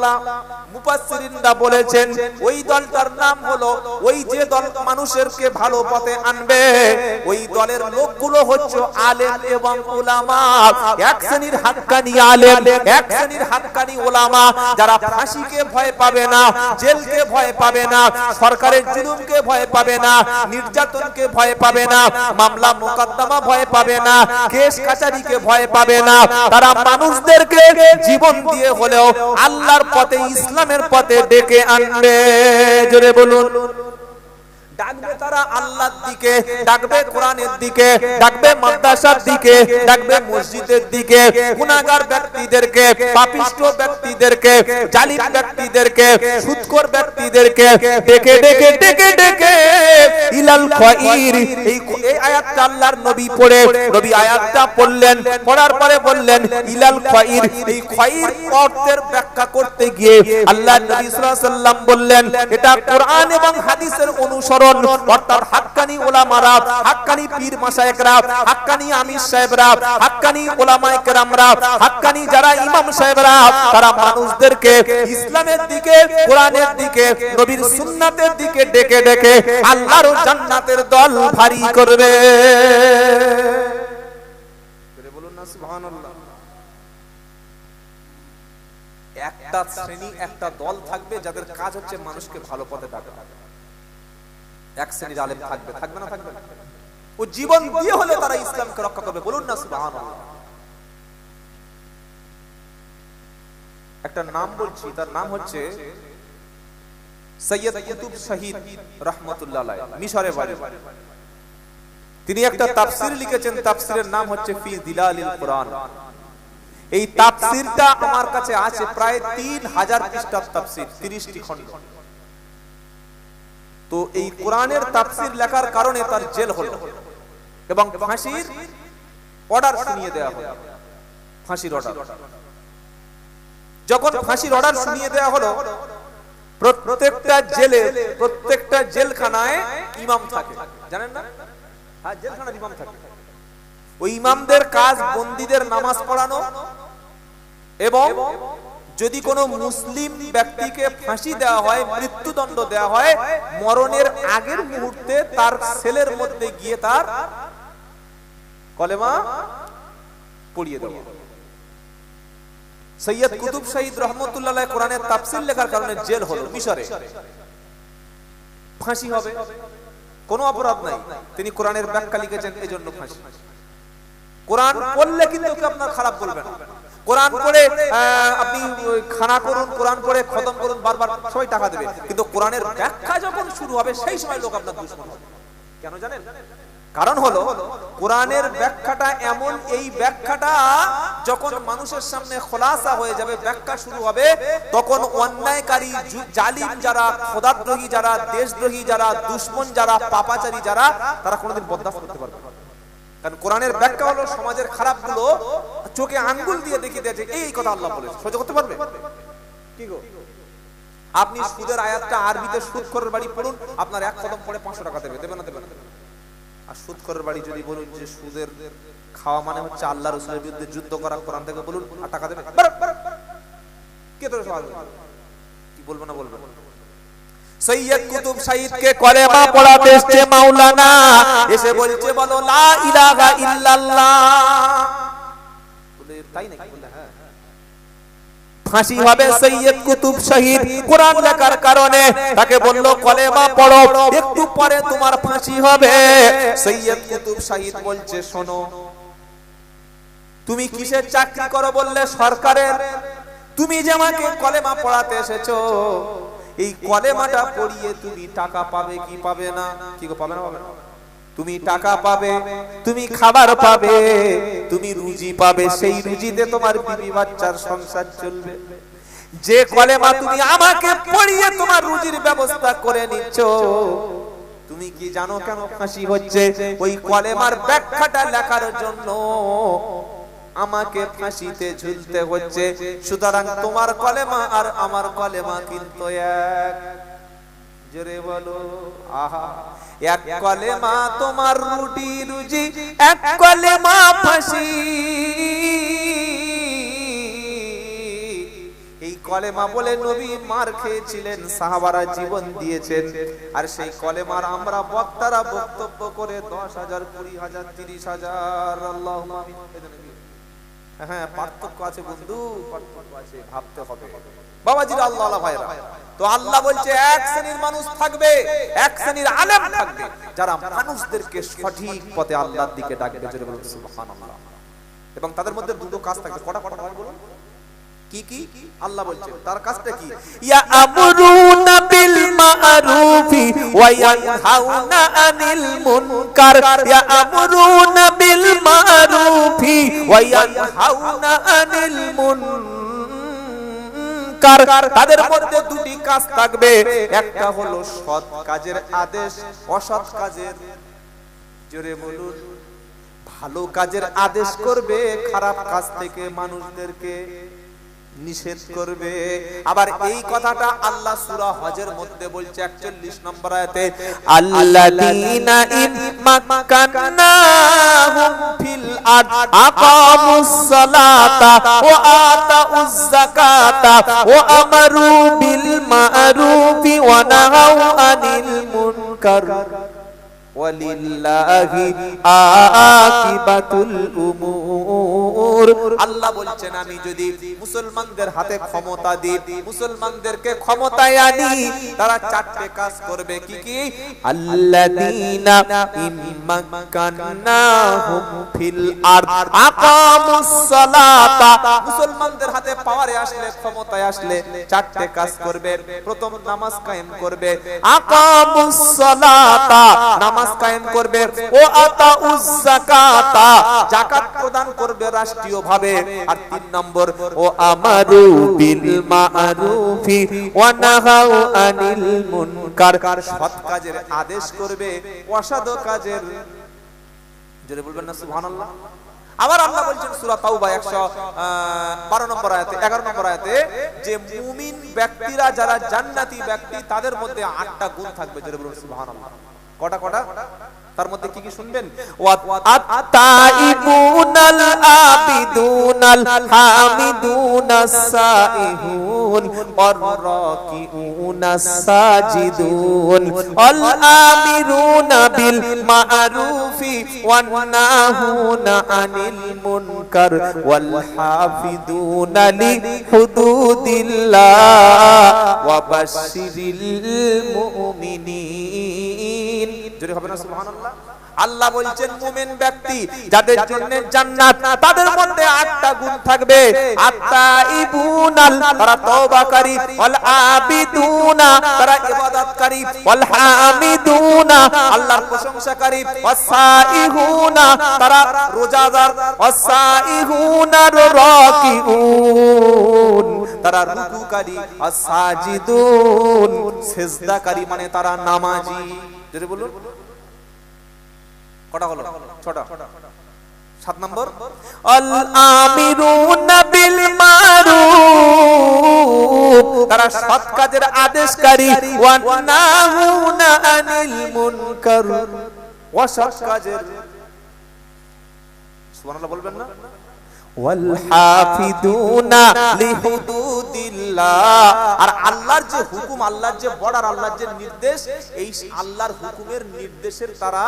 মুফাসসিরিনরা বলেছেন, ওই দলটার নাম হলো, ওই যে দল মানুষেরকে ভালো পথে আনবে, ওই দলের লোকগুলো হচ্ছে আলেম এবং উলামা। এক শ্রেণীর হাক্কানি আলেম, এক শ্রেণীর হাক্কানি উলামা, যারা ফাঁসিকে ভয় পাবে না, জেলকে ভয় পাবে না, সরকারের জুলুমকে ভয় পাবে না, নির্যাতনকে ভয় পাবে না, মামলা মোকদ্দমা ভয় পাবে না, কেস কাচারিকে ভয় পাবে না। তারা মানুষদেরকে জীবন দিয়ে হলেও আল্লাহর পথে, ইসলামের পথে ডেকে আনবে। জোরে বলুন। ডাকবে তারা আল্লাহর দিকে, ডাকবে কোরআনের দিকে, ডাকবে মাদ্রাসার দিকে, ডাকবে মসজিদের দিকে। গুনাহগার ব্যক্তিদেরকে, পাপিষ্ঠ ব্যক্তিদেরকে, জালিম ব্যক্তিদেরকে, সুদখোর ব্যক্তিদেরকে ডেকে ডেকে ডেকে ডেকে ইলাল খায়র। এই আয়াতটা আল্লাহর নবী পড়ে, নবী আয়াতটা পড়লেন, পড়ার পরে বললেন ইলাল খায়র। এই খায়র অর্থের ব্যাখ্যা করতে গিয়ে আল্লাহর নবী সাল্লাল্লাহু আলাইহি ওয়াসাল্লাম বললেন, এটা কোরআন এবং হাদিসের অনুসরণ, অর্থাৎ হাক্কানি উলামারা, হাক্কানি পীর মাশায়েখরা, হাক্কানি আমির সাহেবরা, হাক্কানি উলামায়ে কেরামরা, হাক্কানি যারা ইমাম সাহেবরা, তারা মানুষদেরকে ইসলামের দিকে, কোরআনের দিকে, নবীর সুন্নাতের দিকে ডেকে ডেকে আল্লাহর জান্নাতের দল ভারী করবে। বলুন না সুবহানাল্লাহ। একটা শ্রেণী, একটা দল থাকবে যাদের কাজ হচ্ছে মানুষকে ভালো পথে ডাকা। এক শ্রেণীর আলেম থাকবে, থাকবে না থাকবে না, ও জীবন দিয়ে হলে তারা ইসলামকে রক্ষা করবে। বলুন না সুবহানাল্লাহ। একটা নাম বলছি, তার নাম হচ্ছে সৈয়দ কুতুব শহীদ রাহমাতুল্লাহ আলাইহি, মিশরে বাড়ি। তিনি একটা তাফসীর লিখেছেন, তাফসীরের নাম হচ্ছে ফি দিলালিল কোরআন। এই তাফসীরটা আমার কাছে আছে প্রায় 3000 পৃষ্ঠার তাফসীর, 30টি খণ্ড। তো এই কোরআনের তাফসীর লেখার কারণে তার জেল হলো এবং ফাঁসির অর্ডার শুনিয়ে দেওয়া হলো। ফাঁসির অর্ডার, যখন ফাঁসির অর্ডার শুনিয়ে দেওয়া হলো, প্রত্যেকটা জেলে, প্রত্যেকটা জেলখানায় ইমাম থাকে, জানেন না? হ্যাঁ, জেলখানার ইমাম থাকে। ওই ইমামদের কাজ বন্দীদের নামাজ পড়ানো, এবং যদি কোনো মুসলিম ব্যক্তিকে ফাঁসি দেওয়া হয়, মৃত্যুদণ্ড দেওয়া হয়, মরণের আগের মুহূর্তে তার সেলের মধ্যে গিয়ে তার কলেমা পড়িয়ে দেওয়া। সৈয়দ কুতুব শহীদ রহমতুল্লাহ আলাইহি কোরআনের তাফসীর লেখার কারণে জেল হলো মিশরে, ফাঁসি হবে। কোনো অপরাধ নাই, তিনি কোরআনের ব্যাখ্যা লিখেছেন, এজন্য ফাঁসি। কোরআন পড়লে কিন্তু কেউ আপনার খারাপ বলবেন না। কোরআন পড়ে আপনি খানা করুন, কোরআন পড়ে খতম করুন, বারবার সবাই টাকা দেবে, কিন্তু কোরআনের ব্যাখ্যা যখন শুরু হবে সেই সময় লোক আপনার দুশমন হবে। কেন জানেন? কারণ হলো কোরআনের ব্যাখ্যাটা এমন, এই ব্যাখ্যাটা যখন মানুষের সামনে খোলাসা হয়ে যাবে, ব্যাখ্যা শুরু হবে, তখন অন্যায়কারী, জালিম যারা, খোদাদ্রোহী যারা, দেশদ্রোহী যারা, দুশমন যারা, পাপাচারী যারা, তারা কোনোদিন বরদাস্ত করতে পারবে না। কারণ কোরআনের ব্যাখ্যা হলো সমাজের খারাপগুলো চোখে আঙ্গুল দিয়ে দেখিয়ে দিয়েছে, এই কথা আল্লাহ বলেছে, সহ্য করতে পারবে? কি গো, আপনি সুদের আয়াতটা আরবিতে সুদখোরের বাড়ি পড়ুন, আপনার এক কদম পড়ে 500 টাকা দেবে, দেবে না? দেবে না? আর সুদখোরের বাড়ি যদি বলুন যে সুদের খাওয়া মানে হচ্ছে আল্লাহ রাসূলের বিরুদ্ধে যুদ্ধ করা, কোরআন থেকে বলুন, আর টাকা দেবে? কে তোর সওয়াল কি বলবো না বলবো? সৈয়দ কুতুব শহীদকে কলেমা পড়াতে এসেছে মাওলানা, এসে বলছে বলো লা ইলাহা ইল্লাল্লাহ, বলে তাই নাকি? বলে হ্যাঁ। ফাঁসি হবে সৈয়দ কুতুব শহীদ কোরআন লেখার কারণে, তাকে বলল কলেমা পড়ো, একটু পরে তোমার ফাঁসি হবে। সৈয়দ কুতুব শহীদ বলছে শোনো, তুমি কিসের চাকরি করো? বললে সরকারের। তুমি যে আমাকে কলেমা পড়াতে এসেছো, এই কলেমাটা পড়িয়ে তুমি টাকা পাবে কি পাবে না? কি গো, পাবে না? পাবে না? তুমি টাকা পাবে, তুমি খাবার পাবে, তুমি রুজি পাবে, সেই রুজিতে তোমার বিবি বাচ্চার সংসার চলবে। যে কলেমা তুমি আমাকে পড়িয়ে তোমার রুজির ব্যবস্থা করে নিচ্ছ, তুমি কি জানো কেন ফাঁসি হচ্ছে? ওই কলেমার ব্যাখ্যাটা লেখার জন্য আমাকে ফাঁসিতে ঝুলতে হচ্ছে। সুতরাং তোমার কলেমা আর আমার কলেমা কিন্তু এক। জোরে বলো আহা। এক কলেমা তোমার রুটি রুজি, এক কলেমা ফাঁসি। এই কলেমা বলে নবী মার খেয়েছিলেন, সাহাবারা জীবন দিয়েছেন, আর সেই কলেমার আমরা বক্তারা বক্তব্য করে 10,000, 20,000, 30,000। আল্লাহুম্মা আমিন। হ্যাঁ, পার্থক্য আছে বন্ধু, পার্থক্য আছে, ভাবতে হবে বাবাজিরা, আল্লাহ আল্লাহ ভাইরা। তো আল্লাহ বলছে এক শ্রেণীর মানুষ থাকবে, এক শ্রেণীর আলেম থাকবে, যারা মানুষদেরকে সঠিক পথে আল্লাহর দিকে ডাকবে। জোরে বলুন সুবহানাল্লাহ। এবং তাদের মধ্যে দুটো কাজ থাকবে। কটা কটা হয় বলুন? কি কি আল্লাহ বলছেন তার কাজটা কি? ইয়া আমরুনা বিল মারুফি ওয়া ইয়ানহাউনা আনিল মুনকার। ইয়া আমরুনা বিল মারুফি ওয়া ইয়ানহাউনা আনিল মুনকার। তাদের মধ্যে দুটি কাজ থাকবে, একটা হলো সৎ কাজের আদেশ, অসৎ কাজের, জোরে বলুন, ভালো কাজের আদেশ করবে, খারাপ কাজ থেকে মানুষদেরকে নিষেধ করবে। আবার এই কথাটা আল্লাহ সূরা হজের মধ্যে বলছে 41 নম্বর আয়াতে, আল্লাযীনা ইম্মাক্কানাহুম ফিল আরদ আকামুস সালাতা ওয়া আতাউজ যাকাতা ওয়া আমারু বিল মারুফি ওয়া নাহাউ আনিল মুনকার ওয়ালিল্লাহি আকিবাতুল উমুর। আল্লাহ বলছেন আমি যদি মুসলমানদের হাতে ক্ষমতা দিই, মুসলমানদেরকে ক্ষমতায় আনি, তারা চারটে কাজ করবে। কি কি? আল্লাযীনা ইম্মাক্কানাহুম ফিল আরদ আকামুস সালাতা। মুসলমানদের হাতে পাওয়ারে আসলে, ক্ষমতায় আসলে চারটে কাজ করবে। প্রথম, নামাজ কায়েম করবে। আকামুস সালাতা, নামাজ কায়েম করবে। ও আতাউজ যাকাতা, যাকাত প্রদান করবে রাষ্ট্রীয়ভাবে। আর 3 নম্বর, ও আমারু বিল মারুফি ওয়া নাহাউ আনিল মুনকার, সৎ কাজের আদেশ করবে, অসৎ কাজের, জোরে বলবেন না সুবহানাল্লাহ। আবার আল্লাহ বলছেন সূরা তাওবা 112 নম্বর আয়াতে, 11 নম্বর আয়াতে, যে মুমিন ব্যক্তিরা যারা জান্নাতি ব্যক্তি, তাদের মধ্যে 8টা গুণ থাকবে। জোরে বলুন সুবহানাল্লাহ। কটা কটা? তার মধ্যে কি কি শুনবেন? আত-তাইবুনাল আবিদুনাল হামিদুনাস সাইহুন ওয়ার-রাকিউনাস সাজিদুন ওয়াল আমিরুনা বিল মারুফি ওয়ান নাহুনা আনিল মুনকার ওয়াল হাফিদুনা লিহুদুদিল্লাহ ওয়া বাশশিরিল মুমিনিন। জোরে হবে না সুবহানাল্লাহ। আল্লাহ বলছেন মুমিন ব্যক্তি যাদের জন্য জান্নাত, তাদের মধ্যে 8টা গুণ থাকবে। আত-তাইবুনাল, তারা তওবাকারী, ওয়াল আবিদুনা, তারা ইবাদতকারী, ওয়াল হামিদুনা, আল্লাহর প্রশংসাকারী, ওয়াস-সাইহুনা, তারা রোজাদার, ওয়াস-সাইহুনা রাকিউন, তারা রুকুকারী, ওয়াস-সাজিদুন, সিজদাকারী মানে তারা নামাজি। যদি বলুন কটা হলো? 6টা। 7 নম্বর আল আমিরুনা বিল মারুফ, তারা সৎ কাজের আদেশকারী, ওয়ান নাহুনা আনিল মুনকার, অসৎ কাজের, সুবহানাল্লাহ বলবেন না, ওয়াল হাফিদুনা লিহুদুদিল্লাহ, আর আল্লাহর যে হুকুম, আল্লাহর যে বর্ডার, আল্লাহর যে নির্দেশ, এই আল্লাহর হুকুমের নির্দেশের তারা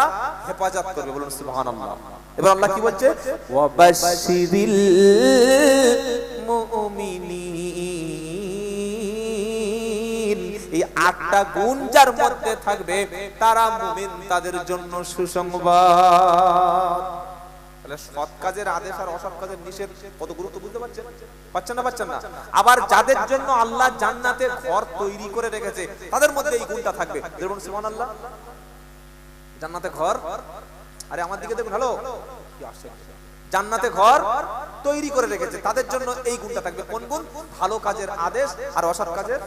হেফাজত করবে। বলুন সুবহানাল্লাহ। এবার আল্লাহ কি বলছে? ওয়াবাশশিরিল মুমিনিন, এই 8টা গুণ যার মধ্যে থাকবে তারা মুমিন, তাদের জন্য সুসংবাদ। সৎ কাজের আদেশ আর অসৎ কাজের নিষেধ কত গুরুত্ব বুঝতে পারছেন? পাচ্ছেন না? আবার যাদের জন্য আল্লাহ জান্নাতে ঘর তৈরি করে রেখেছে তাদের মধ্যে এই গুণটা থাকবে। যেমন সুবহানাল্লাহ, জান্নাতে ঘর, আরে আমার দিকে দেখুন, হ্যালো, কি আসছে, জান্নাতে ঘর তৈরি করে রেখেছে তাদের জন্য এই গুণটা থাকবে। কোন গুণ? ভালো কাজের আদেশ আর অসৎ কাজের।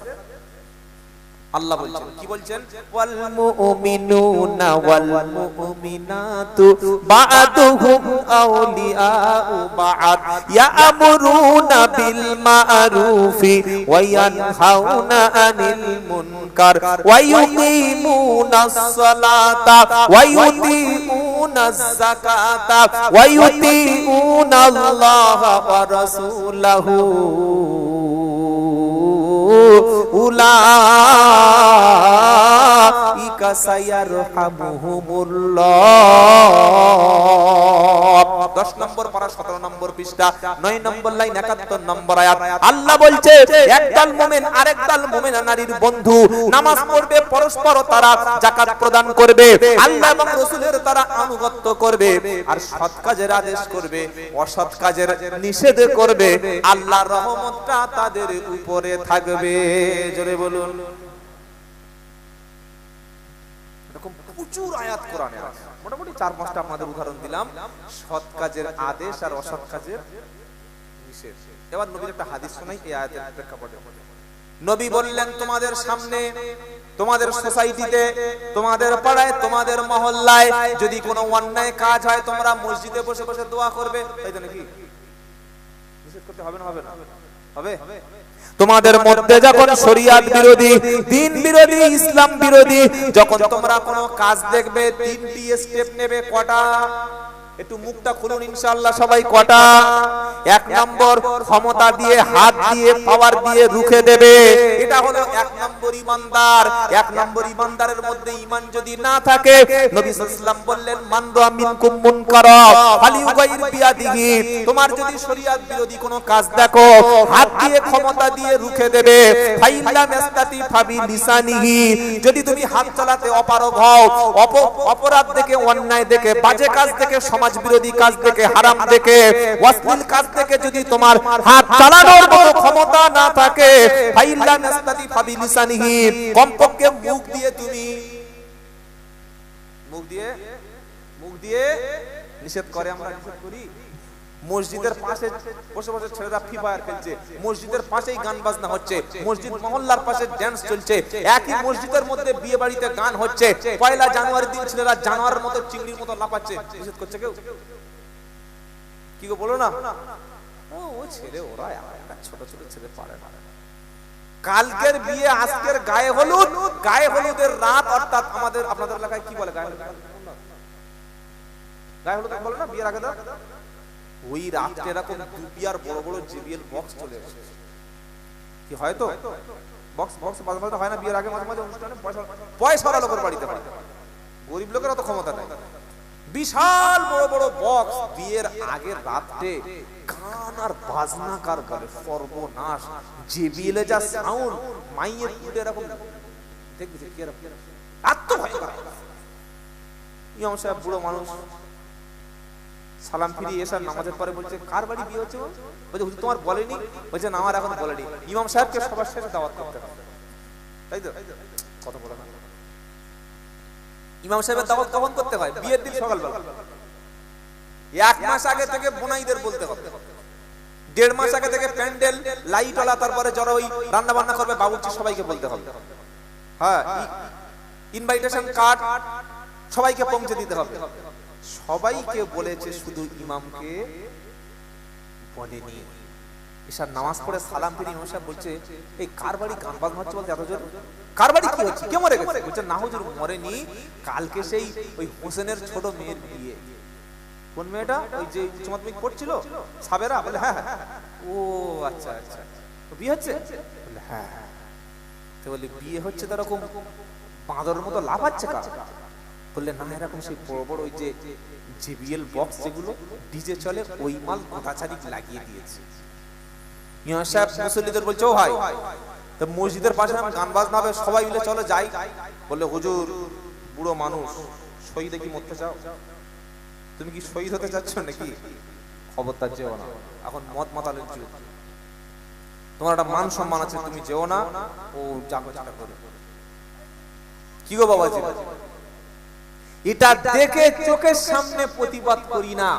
আল্লাহ বলছেন, কি বলছেন? ওয়াল মুমিনুনা ওয়াল মুমিনাতু বা'দুহুম আউলিয়াউ বা'দ ইয়া'মুরুনা বিল মা'রুফি ওয়া ইয়ানহাউনা আনিল মুনকার ওয়া ইউকিমুনাস সালাতা ওয়া ইউতিউনাজ যাকাতা ওয়া ইউতিউনাল্লাহা ওয়া রাসূলাহু উলাইকা সায়ারহামুহুমুল্লাহ। 10 নম্বর পারা 17 নম্বর পৃষ্ঠা 9 নম্বর লাইন 71 নম্বর আয়াত। আল্লাহ বলছে একদল মুমিন আরেকদল মুমিনা নারীর বন্ধু, নামাজ পড়বে, পরস্পর তারা যাকাত প্রদান করবে, আল্লাহ এবং রাসূলের তারা আনুগত্য করবে, আর সৎ কাজের আদেশ করবে, অসৎ কাজের নিষেধ করবে, আল্লাহর রহমতটা তাদের উপরে থাকবে। জোরে বলুন। এরকম প্রচুর আয়াত কোরআনে আছে, মোটামুটি 4-5টা আপনাদের উদাহরণ দিলাম, সৎ কাজের আদেশ আর অসৎ কাজের নিষেধ। এবার নবীর একটা হাদিস শোনাই এই আয়াতের প্রেক্ষাপটে। নবী বললেন, তোমাদের সামনে, তোমাদের সোসাইটিতে, তোমাদের পাড়ায়, তোমাদের মহল্লায় যদি কোনো অন্যায় কাজ হয়, তোমরা মসজিদে বসে বসে দোয়া করবে, তাই তো নাকি? নিষেধ করতে হবে না? হবে না? হবে। তোমাদের মধ্যে যখন শরিয়াত বিরোধী, দ্বীন বিরোধী, ইসলাম বিরোধী যখন তোমরা কোনো কাজ দেখবে, 3টি স্টেপ নেবে। কটা? একটু মুখটা খুলুন ইনশাআল্লাহ সবাই। কটা? 1 নম্বর, ক্ষমতা দিয়ে, হাত দিয়ে, পাওয়ার দিয়ে রুখে দেবে। এটা হলো 1 নম্বর ইমানদার। 1 নম্বর ইমানদারের মধ্যে ঈমান যদি না থাকে, নবী সাল্লাল্লাহু আলাইহি ওয়াসাল্লাম বললেন, মান রাআ মিনকুম মুনকারা ফালিয়ুগাইর বিয়াদিহি, তোমার যদি শরিয়াত বিরোধী কোনো কাজ দেখো, হাত দিয়ে, ক্ষমতা দিয়ে রুখে দেবে। ফাইল্লাম ইস্তাতি ফাবি লিসানিহি, যদি তুমি হাত চালাতে অপারগ হও, অপরাধ দেখে, অন্যায় দেখে, বাজে কাজ দেখে, সমাজ বিরোধী কাজ দেখে, হারাম দেখে, অশ্লীল কাজ দেখে যদি তোমার হাত চালানোর মতো ক্ষমতা না থাকে, ফাইল্লাম ইস্তাতি ফাবি লিসানিহি, কমপক্ষে মুখ দিয়ে তুমি, মুখ দিয়ে নিষেধ করে। আমরা নিষেধ করি। মসজিদের পাশে বসে বসে ছেলেরা ফ্রি ফায়ার খেলছে, মসজিদের পাশেই গান বাজনা হচ্ছে, মসজিদ মহল্লার পাশে ড্যান্স চলছে, একই মসজিদের মধ্যে বিয়ে বাড়িতে গান হচ্ছে, 1 জানুয়ারির দিন ছেলেরা জানোয়ারের মতো, চিংড়ির মতো লাফাচ্ছে। নিষেধ করছে কেউ? কি গো বলো না? ও ছেলে, ওরা একটা ছোট ছোট ছেলে পারে না। কালকের বিয়ে, আজকের গায়ে হলুদ, গায়ে হলুদের রাত, অর্থাৎ আমাদের, আপনাদের এলাকায় কি বলে গায়ে হলুদ? গায়ে হলুদ বলে না বিয়ের আগে? ওই রাত্রে এরকম দুপিয়ার বড় বড় জেবিএল বক্স চলে আসে। কি হয় তো বক্স বাজাতে হয় না বিয়ের আগে? মাঝে মাঝে অনুষ্ঠানে পয়সা লোকের বাড়িতে পারে, গরিব লোকের অত ক্ষমতা নাই। বিশাল বড় বড় বক্স বিয়ের আগের রাতে, গান আর বাজনা কার বলে সর্বনাশ। জেবিএল যা সাউন্ড, মাইয়ের পুটে এরকম দেখবি কি এত ভয়। ইমাম সাহেব বুড়ো মানুষ, সালাম ফিরিয়ে এসে নামাজের পরে বলছে কার বাড়ি বিয়ে হচ্ছে? বলছে হুজুর তোমার বলেনি? বলছে না আমার এখন বলেনি। ইমাম সাহেবকে সবার শেষে দাওয়াত করতে হবে, তাই তো? কত বড় না? ইমাম সাহেবের দাওয়াত কখন করতে হয়? বিয়ের দিন সকালবেলা। 1 মাস আগে থেকে বোনাইদের বলতে হবে, 1.5 মাস আগে থেকে প্যান্ডেল লাইট ওলা, তারপরে যারা ওই রান্না বান্না করবে বাবুর্চি সবাইকে বলতে হবে। হ্যাঁ, ইনভাইটেশন কার্ড সবাইকে পৌঁছে দিতে হবে। সবাইকে বলেছে, শুধু ইমামকে বলেনি। এসব নামাজ পড়ে সালাম ফিরে ইমাম সাহেব বলছে এই কার বাড়ি গান বাজনা হচ্ছে বলতে এত জোর? কার বাড়ি কি হচ্ছে? কে মরে গেছে? বলছে না হুজুর মরেনি, কালকে সেই ওই হোসেনের ছোট মেয়ের বিয়ে। কোন মেয়েটা? ওই যে উচ্চ মাধ্যমিক পড়ছিল সাবেরা? বলে হ্যাঁ হ্যাঁ। ও আচ্ছা আচ্ছা, বিয়ে হচ্ছে? বলে হ্যাঁ হ্যাঁ। তো বলে বিয়ে হচ্ছে তো এরকম বাঁদরের মতো লাফাচ্ছে কার? বললে না এরকম সেই বড় বড় ওই যে জেবিএল বক্স যেগুলো ডিজে চলে ওই মাল গোটাচারিক লাগিয়ে দিয়েছে। ইমাম সাহেব মুসল্লিদের বলছে ও ভাই তো মসজিদের পাশে গান বাজনা হবে, সবাই মিলে চলো যাই। বললে হুজুর বুড়ো মানুষ, শহীদে কি মরতে চাও? তুমি কি শহীদ হতে চাচ্ছ নাকি? খবরদার যেও না, এখন মদ মাতালের যুগ, তোমার একটা মান সম্মান আছে, তুমি যেও না। ও জাগো জাগা করে কি গো বাবাজি, এটা দেখে চোখের সামনে প্রতিবাদ করি না,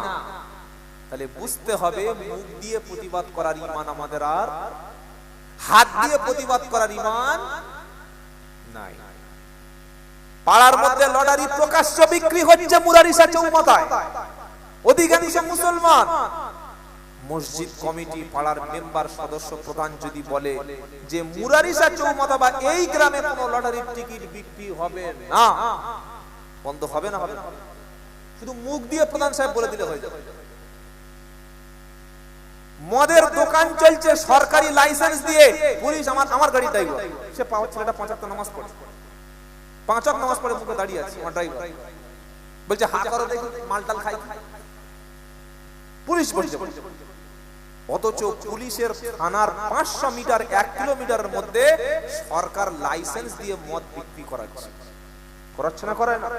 তাহলে বুঝতে হবে মুখ দিয়ে প্রতিবাদ করার ঈমান আমাদের আর হাত দিয়ে প্রতিবাদ করার ঈমান নাই। পাড়ার মধ্যে লটারি প্রকাশ্য বিক্রি হচ্ছে মুরারিসা চৌমাথায়, অধিকাংশ মুসলমান। মসজিদ কমিটি, পাড়ার মেম্বার, সদস্য, প্রধান যদি বলে যে মুরারিসা চৌমাথা বা এই গ্রামে কোনো লটারির টিকিট বিক্রি হবে না, বন্ধ হবে না? হবে না? শুধু মুখ দিয়ে প্রধান সাহেব বলে দিলে হয়ে যাবে। মদের দোকান চলছে সরকারি লাইসেন্স দিয়ে, পুলিশ আমার গাড়ি ড্রাইভার, সে পাওয়ার ছেলেটা 5 ওয়াক্ত নামাজ পড়ে, 5 ওয়াক্ত নামাজ পড়ে মুখে দাঁড়িয়ে আছে আমার ড্রাইভার, বলছে হা করো দেখি মালটাল খাই, পুলিশ বলছে। অথচ পুলিশের থানার 500 মিটার 1 কিলোমিটারের মধ্যে সরকার লাইসেন্স দিয়ে মদ বিক্রি করাচ্ছে, করাচ্ছে না? করে না?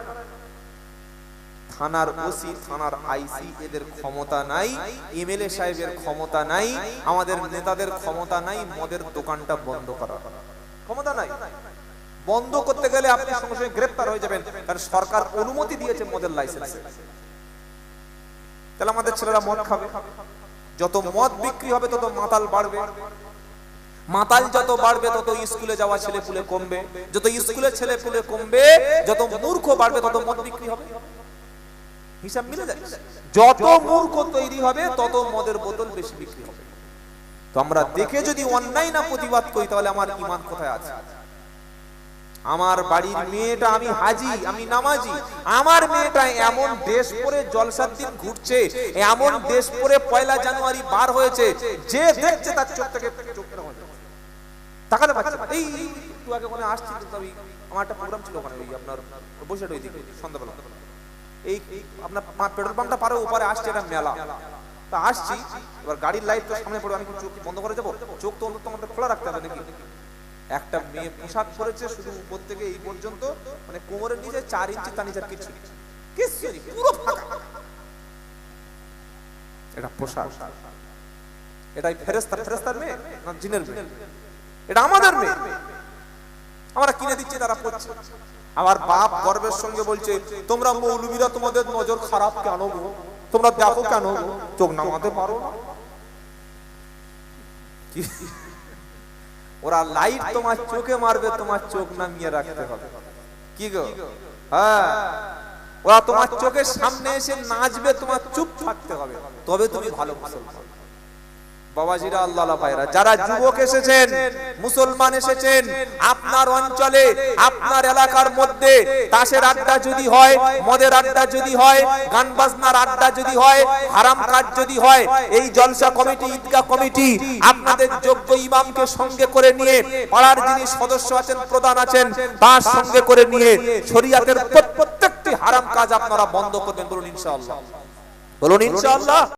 থানার ওসি, থানার আইসি এদের ক্ষমতা নাই, এমএলএ সাহেবের ক্ষমতা নাই, আমাদের নেতাদের ক্ষমতা নাই মদের দোকানটা বন্ধ করার ক্ষমতা নাই। বন্ধ করতে গেলে আপনি সঙ্গে সঙ্গে গ্রেফতার হয়ে যাবেন, কারণ সরকার অনুমতি দিয়েছে মদের লাইসেন্স। তাহলে আমাদের ছেলেরা মদ খাবে, যত মদ বিক্রি হবে তত মাতাল বাড়বে, মাতাল যত বাড়বে তত স্কুলে যাওয়া ছেলে পুলে কমবে, যত স্কুলে ছেলে পুলে কমবে যত মূর্খ বাড়বে তত মদ বিক্রি হবে। হিসাব মিলে যায়, যত মূর্খ তৈরি হবে তত মদের বোতল বেশি বিক্রি হবে। তো আমরা দেখে যদি অন্যায় না প্রতিবাদ করি তাহলে আমার ঈমান কোথায় আছে? আমার বাড়ির মেয়েটা, আমি হাজি, আমি নামাজি, আমার মেয়েটা এমন ড্রেস পরে জলসার দিন ঘুরছে, এমন ড্রেস পরে 1 জানুয়ারি বার হয়েছে, যে দেখছে তার চোখ থেকে চোখ তাকাতে পারছে না। এই একটু আগে ওখানে আসছি, আমার একটা প্রোগ্রাম ছিল ওখানে, ওই আপনার বসে ওই দিকে সন্ধ্যাবেলা, এই আপনার পেট্রোল পাম্পটা পারে ওপারে আসছে একটা মেলা, তা আসছি, এবার গাড়ির লাইট তো সামনে পড়ে, আমি চোখ বন্ধ করে যাবো? চোখ তো অন্তত আমাদের খোলা রাখতে হবে নাকি? একটা মেয়ে পোশাক পরেছে শুধু উপর থেকে এই পর্যন্ত, মানে কোমরের নিচে 4 ইঞ্চি, তার নিচে কিছু নেই, পুরো ফাঁকা। এটা পোশাক, এটাই ফেরেশতার মেয়ে না জিনের মেয়ে? এটা আমাদের মেয়ে, আমরা কিনে দিচ্ছি, তারা পড়ছে। আমার বাপ গর্বের সঙ্গে বলছে তোমরা মৌলবীরা তোমাদের নজর খারাপ কেন গো, তোমরা দেখো কেন গো, চোখ নামাতে পারো না? ওরা লাইট তোমার চোখে মারবে, তোমার চোখ নামিয়ে রাখতে হবে। কি গো? হ্যাঁ, ওরা তোমার চোখের সামনে এসে নাচবে, তোমার চুপ থাকতে হবে, তবে তুমি ভালো মুসলমান। বাবাজিরা, আল্লাহ পায়রা, যারা যুবক এসেছেন, মুসলমান এসেছেন, আপনার অঞ্চলে, আপনার এলাকার মধ্যে তাসের আড্ডা যদি হয়, মদের আড্ডা যদি হয়, গান বাজনার আড্ডা যদি হয়, হারাম কাজ যদি হয়, এই জলসা কমিটি, ঈদগাহ কমিটি আপনাদের যোগ্য ইমামকে সঙ্গে করে নিয়ে, পাড়ার যিনি সদস্য আছেন, প্রধান আছেন, তার সঙ্গে করে নিয়ে শরীয়তের প্রত্যেকটি হারাম কাজ আপনারা বন্ধ করবেন। বলুন ইনশাআল্লাহ, বলুন ইনশাআল্লাহ।